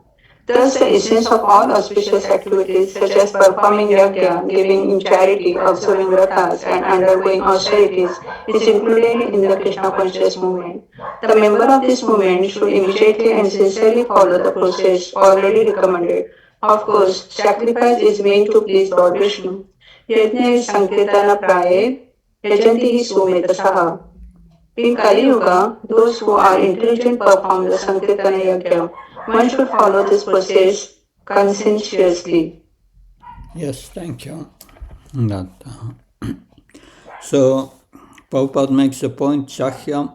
Thus, the essence of all auspicious activities, such as performing yajna, giving in charity, observing vratas, and undergoing austerities, is included in the Krishna conscious movement. The member of this movement should immediately and sincerely follow the process already recommended. Of course, sacrifice is meant to please Lord Vishnu. Yajna is Sankirtana Praye, Yajanti Sumetasaha. In Kali Yuga, those who are intelligent perform the Sankirtana Yajna. One should follow this process conscientiously. Yes, thank you. That, so, Prabhupada makes the point, Shakya,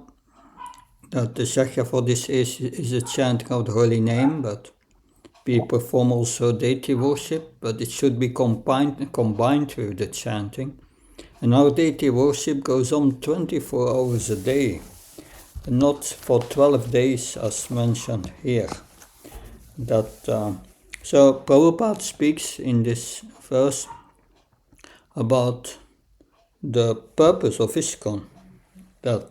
that the Shakya for this is a chanting of the holy name, but we perform also deity worship, but it should be combined with the chanting. And our deity worship goes on 24 hours a day, not for 12 days as mentioned here. So Prabhupada speaks in this verse about the purpose of ISKCON, the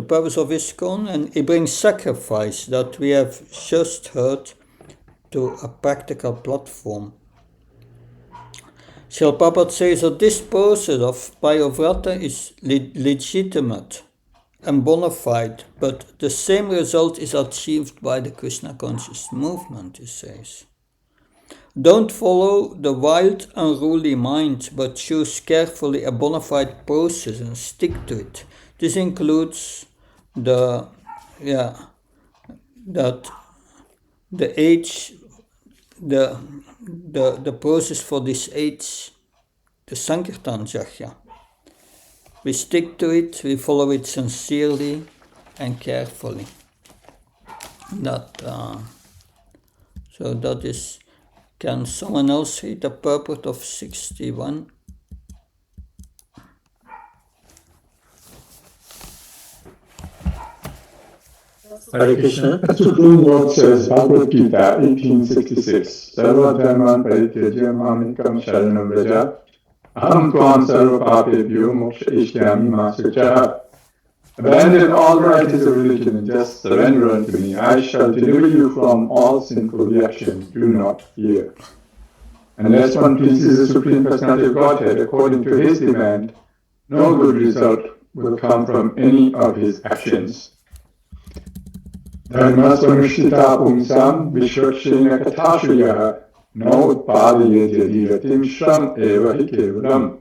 purpose of ISKCON, and it brings sacrifice that we have just heard to a practical platform. Srila Prabhupada says that this process of Payo-vrata is legitimate and bona fide, but the same result is achieved by the Krishna conscious movement, he says. Don't follow the wild, unruly mind, but choose carefully a bona fide process and stick to it. This includes the age, the process for this age, the Sankirtan Jagya. We stick to it, we follow it sincerely and carefully. So that is. Can someone else read the purport of 61? Hare Krishna. The Supreme Lord says, Bhagavad Gita 1866, Sarva Dharman Parityajya Mamikam Sharanam Vraja, Aham Tvam Sarva Papebhyo Moksha Ishyami Masuchaha. Abandon all varieties of religion and just surrender unto me. I shall deliver you from all sinful reactions. Do not fear. Unless one pleases the Supreme Personality of Godhead according to his demand, no good result will come from any of his actions. Dharmasvanushita pumsam vishvakshena kathashuyaha no utpadayedhyadiratim shram eva hi kevalam.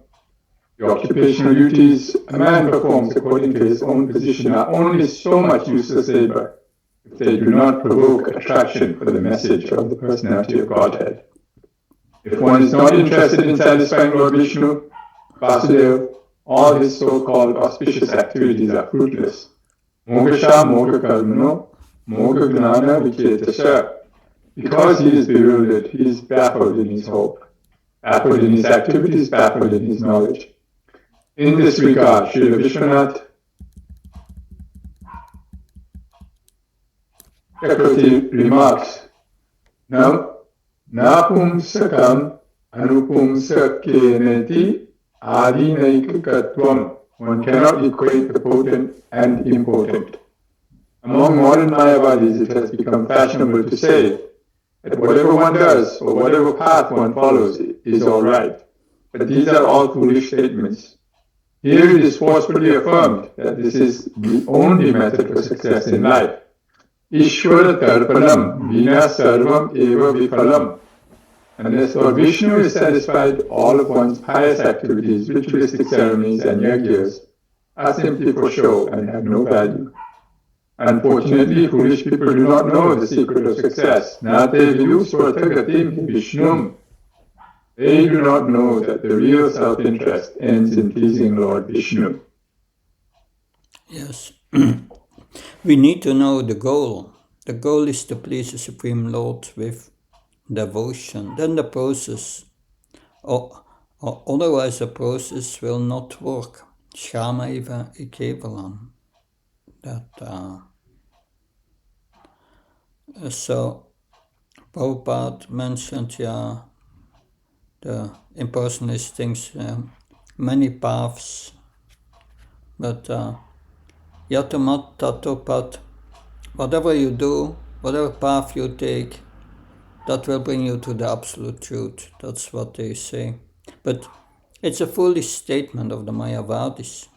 The occupational duties a man performs according to his own position are only so much useless labor if they do not provoke attraction for the message of the Personality of Godhead. If one is not interested in satisfying Lord Vishnu, Vasudeva, all his so-called auspicious activities are fruitless. Moksha moksha karmano moksha gnana viketasha. Because he is bewildered, he is baffled in his hope, baffled in his activities, baffled in his knowledge. In this regard, Srila Vishwanath Chakravarti remarks, Napumsakam anupumsakeneti adinaikatvam. One cannot equate the potent and impotent. Among modern Mayavadis, it has become fashionable to say that whatever one does or whatever path one follows is all right. But these are all foolish statements. Here it is forcefully affirmed that this is the only method for success in life. Ishvara Tarpanam Vina Sarvam Eva Vifalam. Unless Lord Vishnu is satisfied, all of one's pious activities, ritualistic ceremonies, and yajnas are simply for show and have no value. Unfortunately, foolish people do not know the secret of success. Nate vidu swartagatim hi Vishnum. They do not know that the real self-interest ends in pleasing Lord Vishnu. Yes. We need to know the goal. The goal is to please the Supreme Lord with devotion. Then the process, or otherwise the process will not work. Shama eva ikevalam. So Prabhupada mentioned, the impersonalist things, many paths, but yatamat tatopat, whatever you do, whatever path you take, that will bring you to the absolute truth. That's what they say. But it's a foolish statement of the Mayavadis.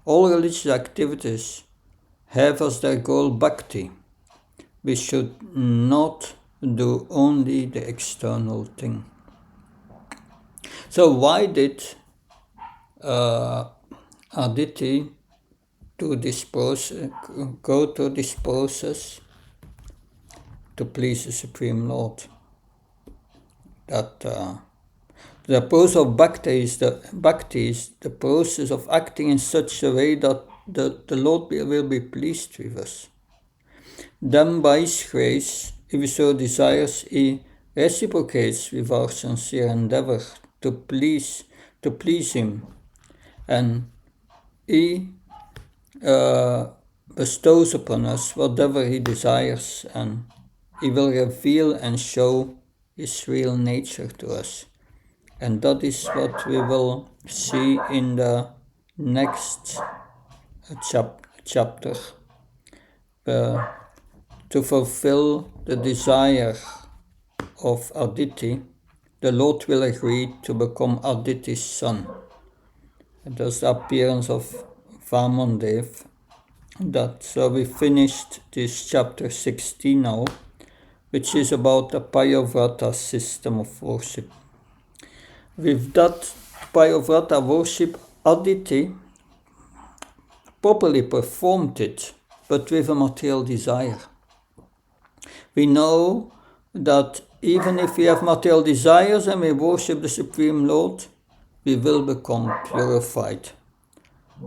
All religious activities have as their goal bhakti. We should not do only the external thing. So why did Aditi do this process, go through this process to please the Supreme Lord? That the process of bhakti is the process of acting in such a way that the Lord will be pleased with us. Then by His grace, if He so desires, He reciprocates with our sincere endeavor to please Him, and He bestows upon us whatever He desires, and He will reveal and show His real nature to us. And that is what we will see in the next chapter. To fulfill the desire of Aditi, the Lord will agree to become Aditi's son. And thus the appearance of Vamandev. So we finished this chapter 16 now, which is about the Payo-vrata system of worship. With that Payo-vrata worship, Aditi properly performed it, but with a material desire. We know that even if we have material desires and we worship the Supreme Lord, we will become purified.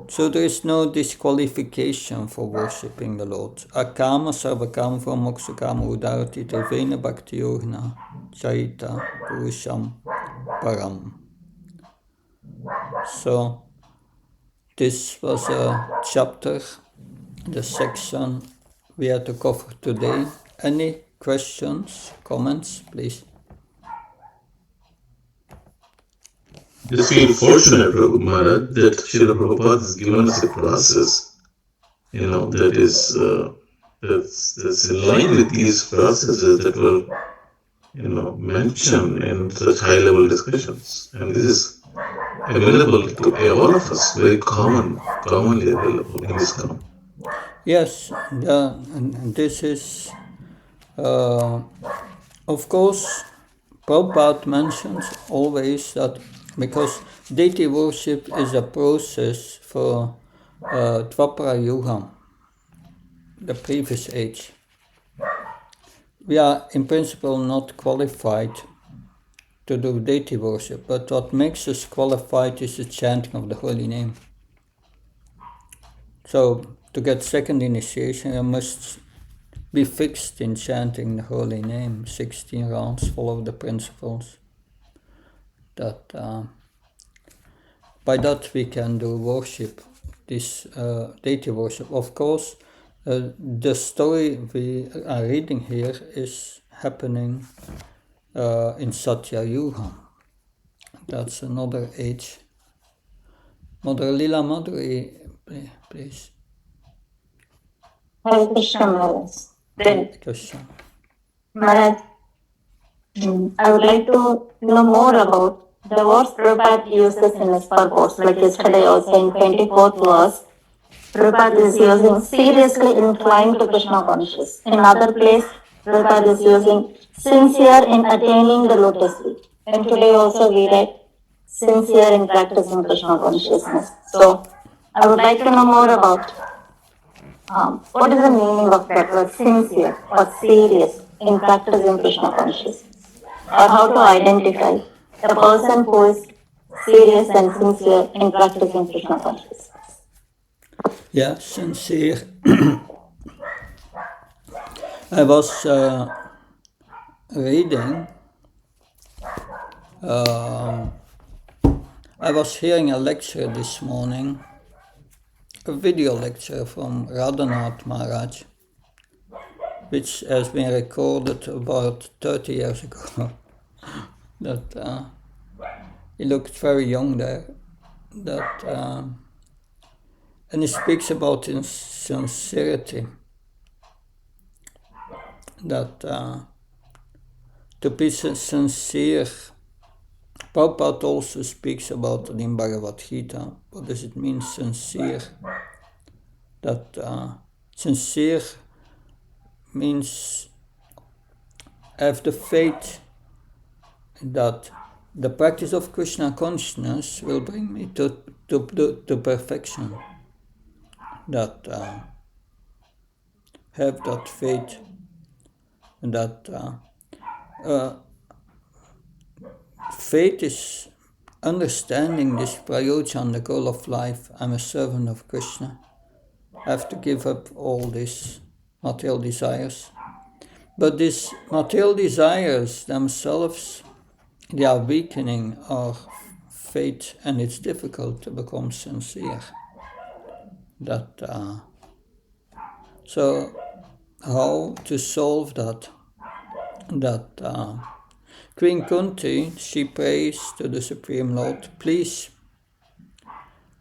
So there is no disqualification for worshipping the Lord. Akama sarvakama moksakama udarati trivena bhakti yogna chaita purusham param. So this was a chapter, the section we had to cover today. Any questions, comments, please? Just feel fortunate, Prabhu Maharaj, that Srila Prabhupada has given us a process, that is that's in line with these processes that were, mentioned in such high-level discussions, and this is available to all of us, very commonly available in this ISKCON. Yes, and this is, of course, Prabhupada mentions always that because deity worship is a process for Dwapara Yuga, the previous age. We are in principle not qualified to do deity worship, but what makes us qualified is the chanting of the holy name. So to get second initiation, you must be fixed in chanting the holy name. 16 rounds, follow the principles. That by that we can do worship, this deity worship. Of course, the story we are reading here is happening in Satya Yuga. That's another age. Mother Lila Madhuri, please. Hare Krishna Maharaj. Then, Krishna. Maharaj, I would like to know more about the words Prabhupada uses in his purpose. Like yesterday I was saying 24th verse, Prabhupada is using seriously inclined to Krishna consciousness. In other place, Prabhupada is using sincere in attaining the lotus feet. And today also we read sincere in practicing Krishna consciousness. So I would like to know more about what is the meaning of that word sincere or serious in practicing Krishna consciousness, or how to identify the person who is serious and sincere in practicing Krishna consciousness. Yeah, sincere. I was reading, I was hearing a lecture this morning, a video lecture from Radhanath Maharaj, which has been recorded about 30 years ago. That he looked very young there. That and he speaks about his sincerity. That to be sincere. Prabhupada also speaks about it in Bhagavad Gita. What does it mean, sincere? That sincere means have the faith that the practice of Krishna consciousness will bring me to perfection. That have that faith, that faith is understanding this prayojan, the goal of life. I'm a servant of Krishna. I have to give up all these material desires. But these material desires themselves, they are weakening our faith, and it's difficult to become sincere. That so how to solve that? That Queen Kunti, she prays to the Supreme Lord, please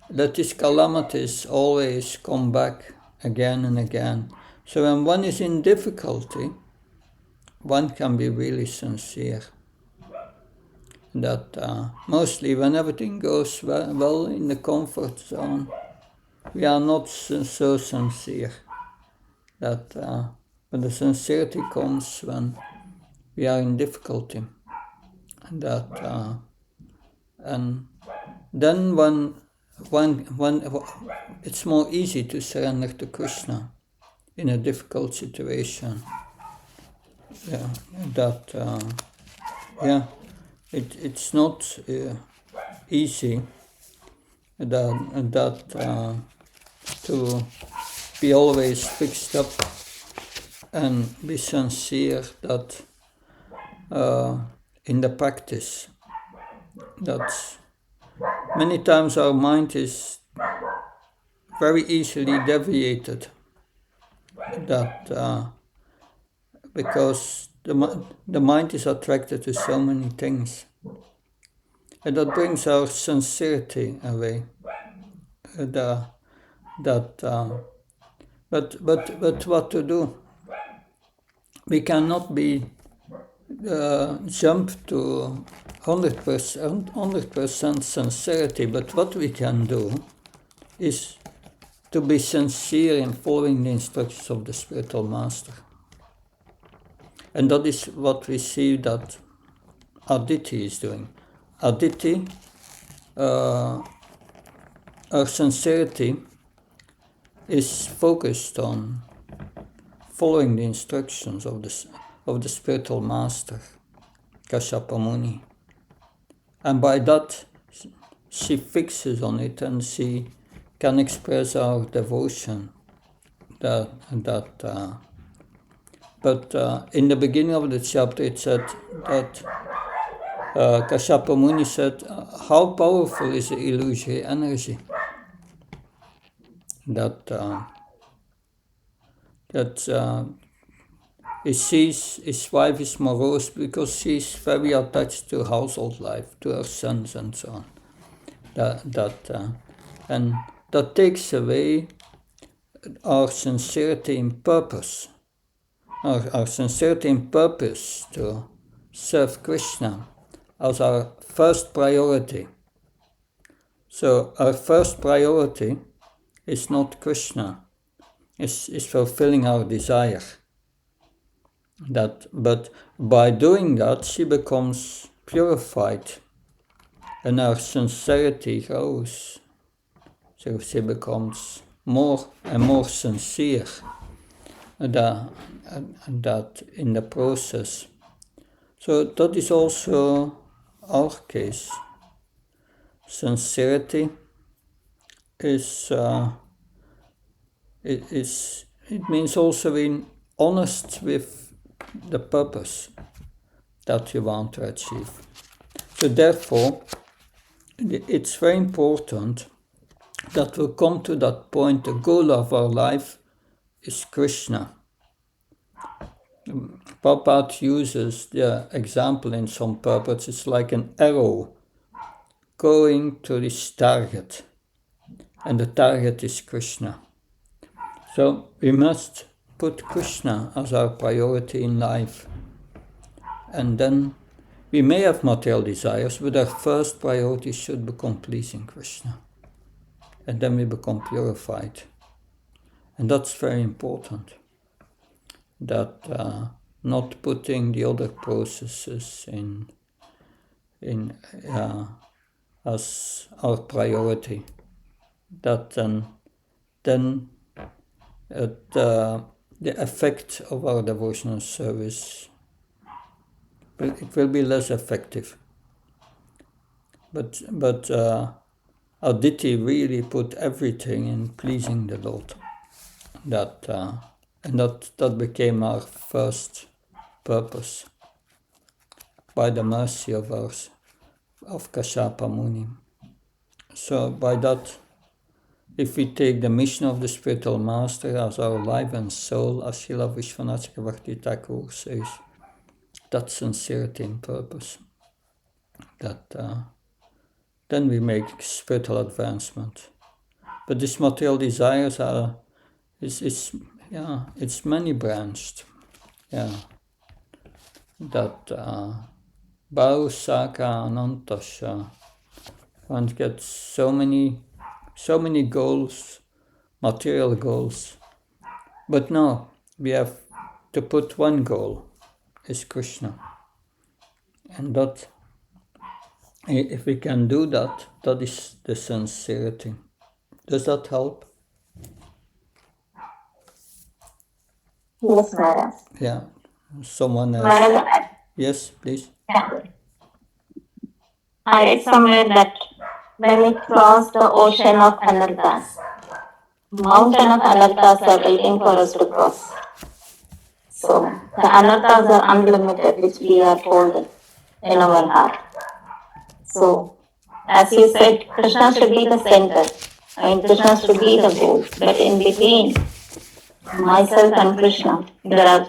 let these calamities always come back again and again. So when one is in difficulty, one can be really sincere. That mostly when everything goes well in the comfort zone, we are not so sincere. That when the sincerity comes when we are in difficulty. That and then when it's more easy to surrender to Krishna in a difficult situation. Yeah, that it's not easy that to be always fixed up and be sincere. That in the practice, that many times our mind is very easily deviated. That because the mind is attracted to so many things, and that brings our sincerity away. But what to do? We cannot be jump to 100% sincerity. But what we can do is to be sincere in following the instructions of the spiritual master. And that is what we see that Aditi is doing. Aditi, her sincerity is focused on following the instructions of the spiritual master, Kashyapa Muni. And by that, she fixes on it, and she can express our devotion. But in the beginning of the chapter, it said that Kashyapa Muni said, how powerful is the illusory energy? That he sees his wife is morose because she's very attached to household life, to her sons and so on. And that takes away our sincerity in purpose, our sincerity in purpose to serve Krishna as our first priority. So our first priority is not Krishna, is fulfilling our desire. But by doing that, she becomes purified, and her sincerity grows. So she becomes more and more sincere, and that in the process. So that is also our case. Sincerity is it means also being honest with the purpose that you want to achieve. So therefore, it's very important that we come to that point. The goal of our life is Krishna. Prabhupada uses the example in some purpose. It's like an arrow going to this target, and the target is Krishna. So we must put Krishna as our priority in life, and then we may have material desires, but our first priority should become pleasing Krishna, and then we become purified. And that's very important, that not putting the other processes in as our priority, that then the effect of our devotional service it will be less effective. But Aditi really put everything in pleasing the Lord. That became our first purpose by the mercy of Kashyapa Muni. So by that, if we take the mission of the spiritual master as our life and soul, as Srila Vishwanath Chakravarti Thakur says, that's sincerity in purpose. That then we make spiritual advancement. But these material desires are it's many branched. Yeah. That Bau Saka Anantasha. One gets so many goals, material goals. But no, we have to put one goal, is Krishna. And that, if we can do that, that is the sincerity. Does that help? Yes, Maharaj. Yeah. Someone else? Maharaj, Yes, please. I read somewhere that when we cross the ocean of anarthas, mountain of anarthas are waiting for us to cross. So the anarthas are unlimited, which we are told in our heart. So, as you said, Krishna should be the center. Krishna should be the goal. But in between myself and Krishna, there are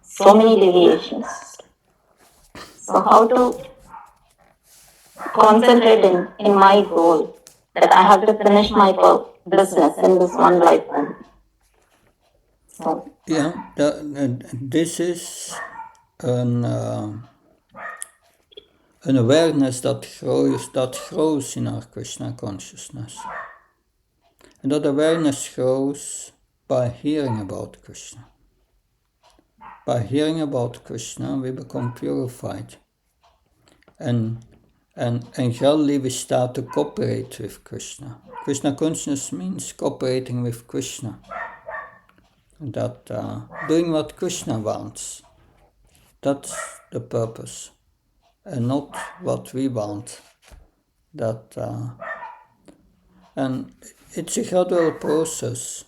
so many deviations. So how to concentrate in my goal, that I have to finish my business in this one lifetime. So, yeah, this is an awareness that grows in our Krishna consciousness. And that awareness grows by hearing about Krishna. By hearing about Krishna, we become purified. And gradually we start to cooperate with Krishna. Krishna consciousness means cooperating with Krishna. That doing what Krishna wants, that's the purpose, and not what we want. That and it's a gradual process.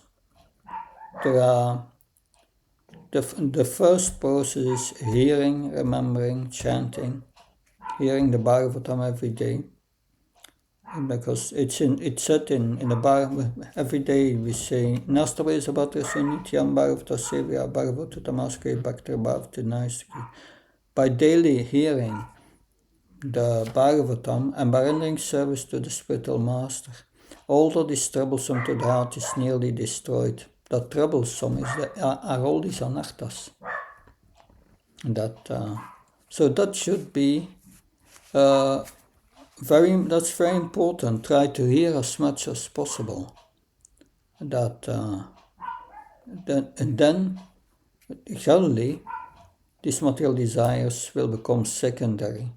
The first process is hearing, remembering, chanting, hearing the Bhagavatam every day. Because it's said in the Bhagavatam, every day we say, Nastava is about Nityam Bhagavata Sevya Bhagavata Tamaske Bhakti Bhavati Naistaki. By daily hearing the Bhagavatam and by rendering service to the spiritual master, all that is troublesome to the heart is nearly destroyed. That troublesome are all these anarthas. So that should be that's very important. Try to hear as much as possible. then gradually these material desires will become secondary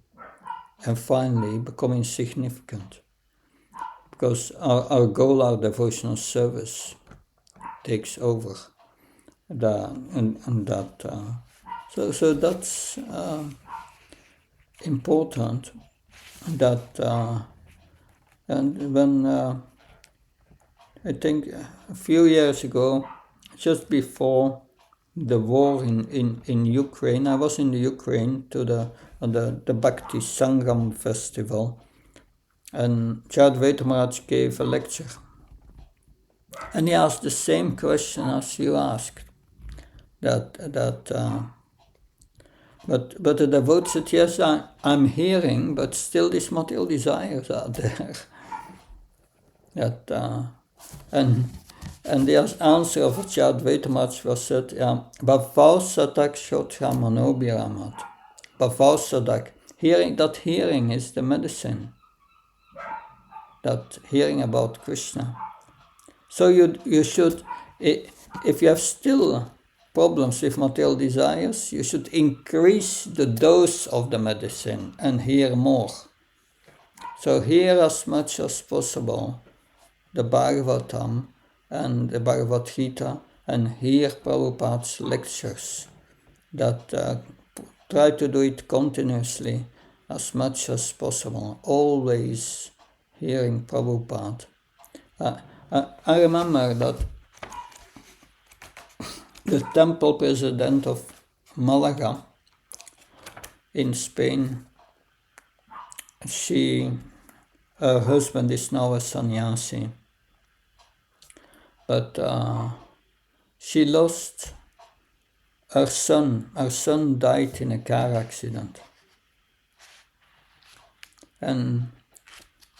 and finally become insignificant, because our goal, our devotional service, takes over. So that's important. And when I think a few years ago, just before the war in Ukraine, I was in the Ukraine to the Bhakti Sangam festival, and Chad Maharaj gave a lecture, and he asked the same question as you asked. But the devotee said, yes, I'm hearing, but still these material desires are there. And the answer of Chad Maharaj was said, Bhavav Sadak Shotra Manobiramat. Bhavav Sadak. Hearing is the medicine. That hearing about Krishna. So you should, if you have still problems with material desires, you should increase the dose of the medicine and hear more. So hear as much as possible the Bhagavatam and the Bhagavad Gita, and hear Prabhupada's lectures. Try to do it continuously as much as possible, always hearing Prabhupada. I remember that the temple president of Malaga in Spain, her husband is now a sannyasi, but she lost her son. Her son died in a car accident, and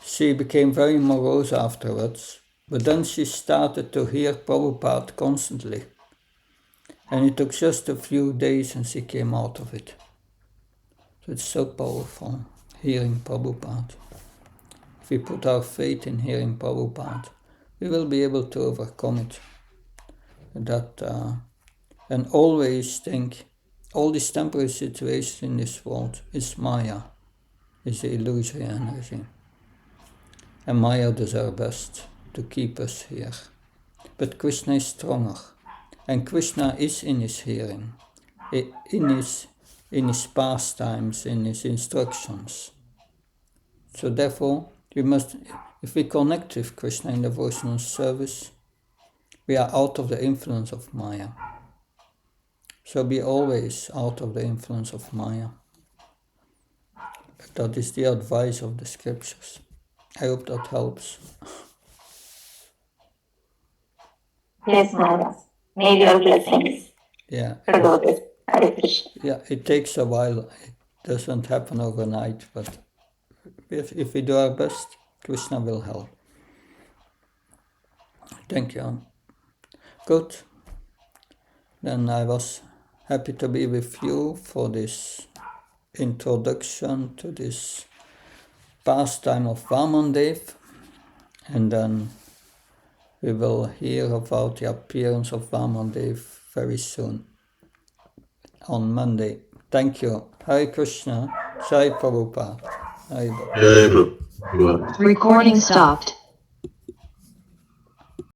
she became very morose afterwards, but then she started to hear Prabhupada constantly. And it took just a few days and she came out of it. So it's so powerful, hearing Prabhupada. If we put our faith in hearing Prabhupada, we will be able to overcome it. And always think, all these temporary situations in this world is Maya, is the illusory energy. And Maya does her best to keep us here. But Krishna is stronger. And Krishna is in his hearing, in his pastimes, in his instructions. So therefore, if we connect with Krishna in devotional service, we are out of the influence of Maya. So be always out of the influence of Maya. That is the advice of the scriptures. I hope that helps. Yes, Maharaj. May your blessings. Yeah. About this. Hare Krishna. Yeah, it takes a while. It doesn't happen overnight, but if we do our best, Krishna will help. Thank you. Good. Then I was happy to be with you for this introduction to this pastime of Vamandev, and then we will hear about the appearance of Vamandev very soon, on Monday. Thank you. Hare Krishna. Jai Prabhupada. Jai Prabhupada. Recording stopped.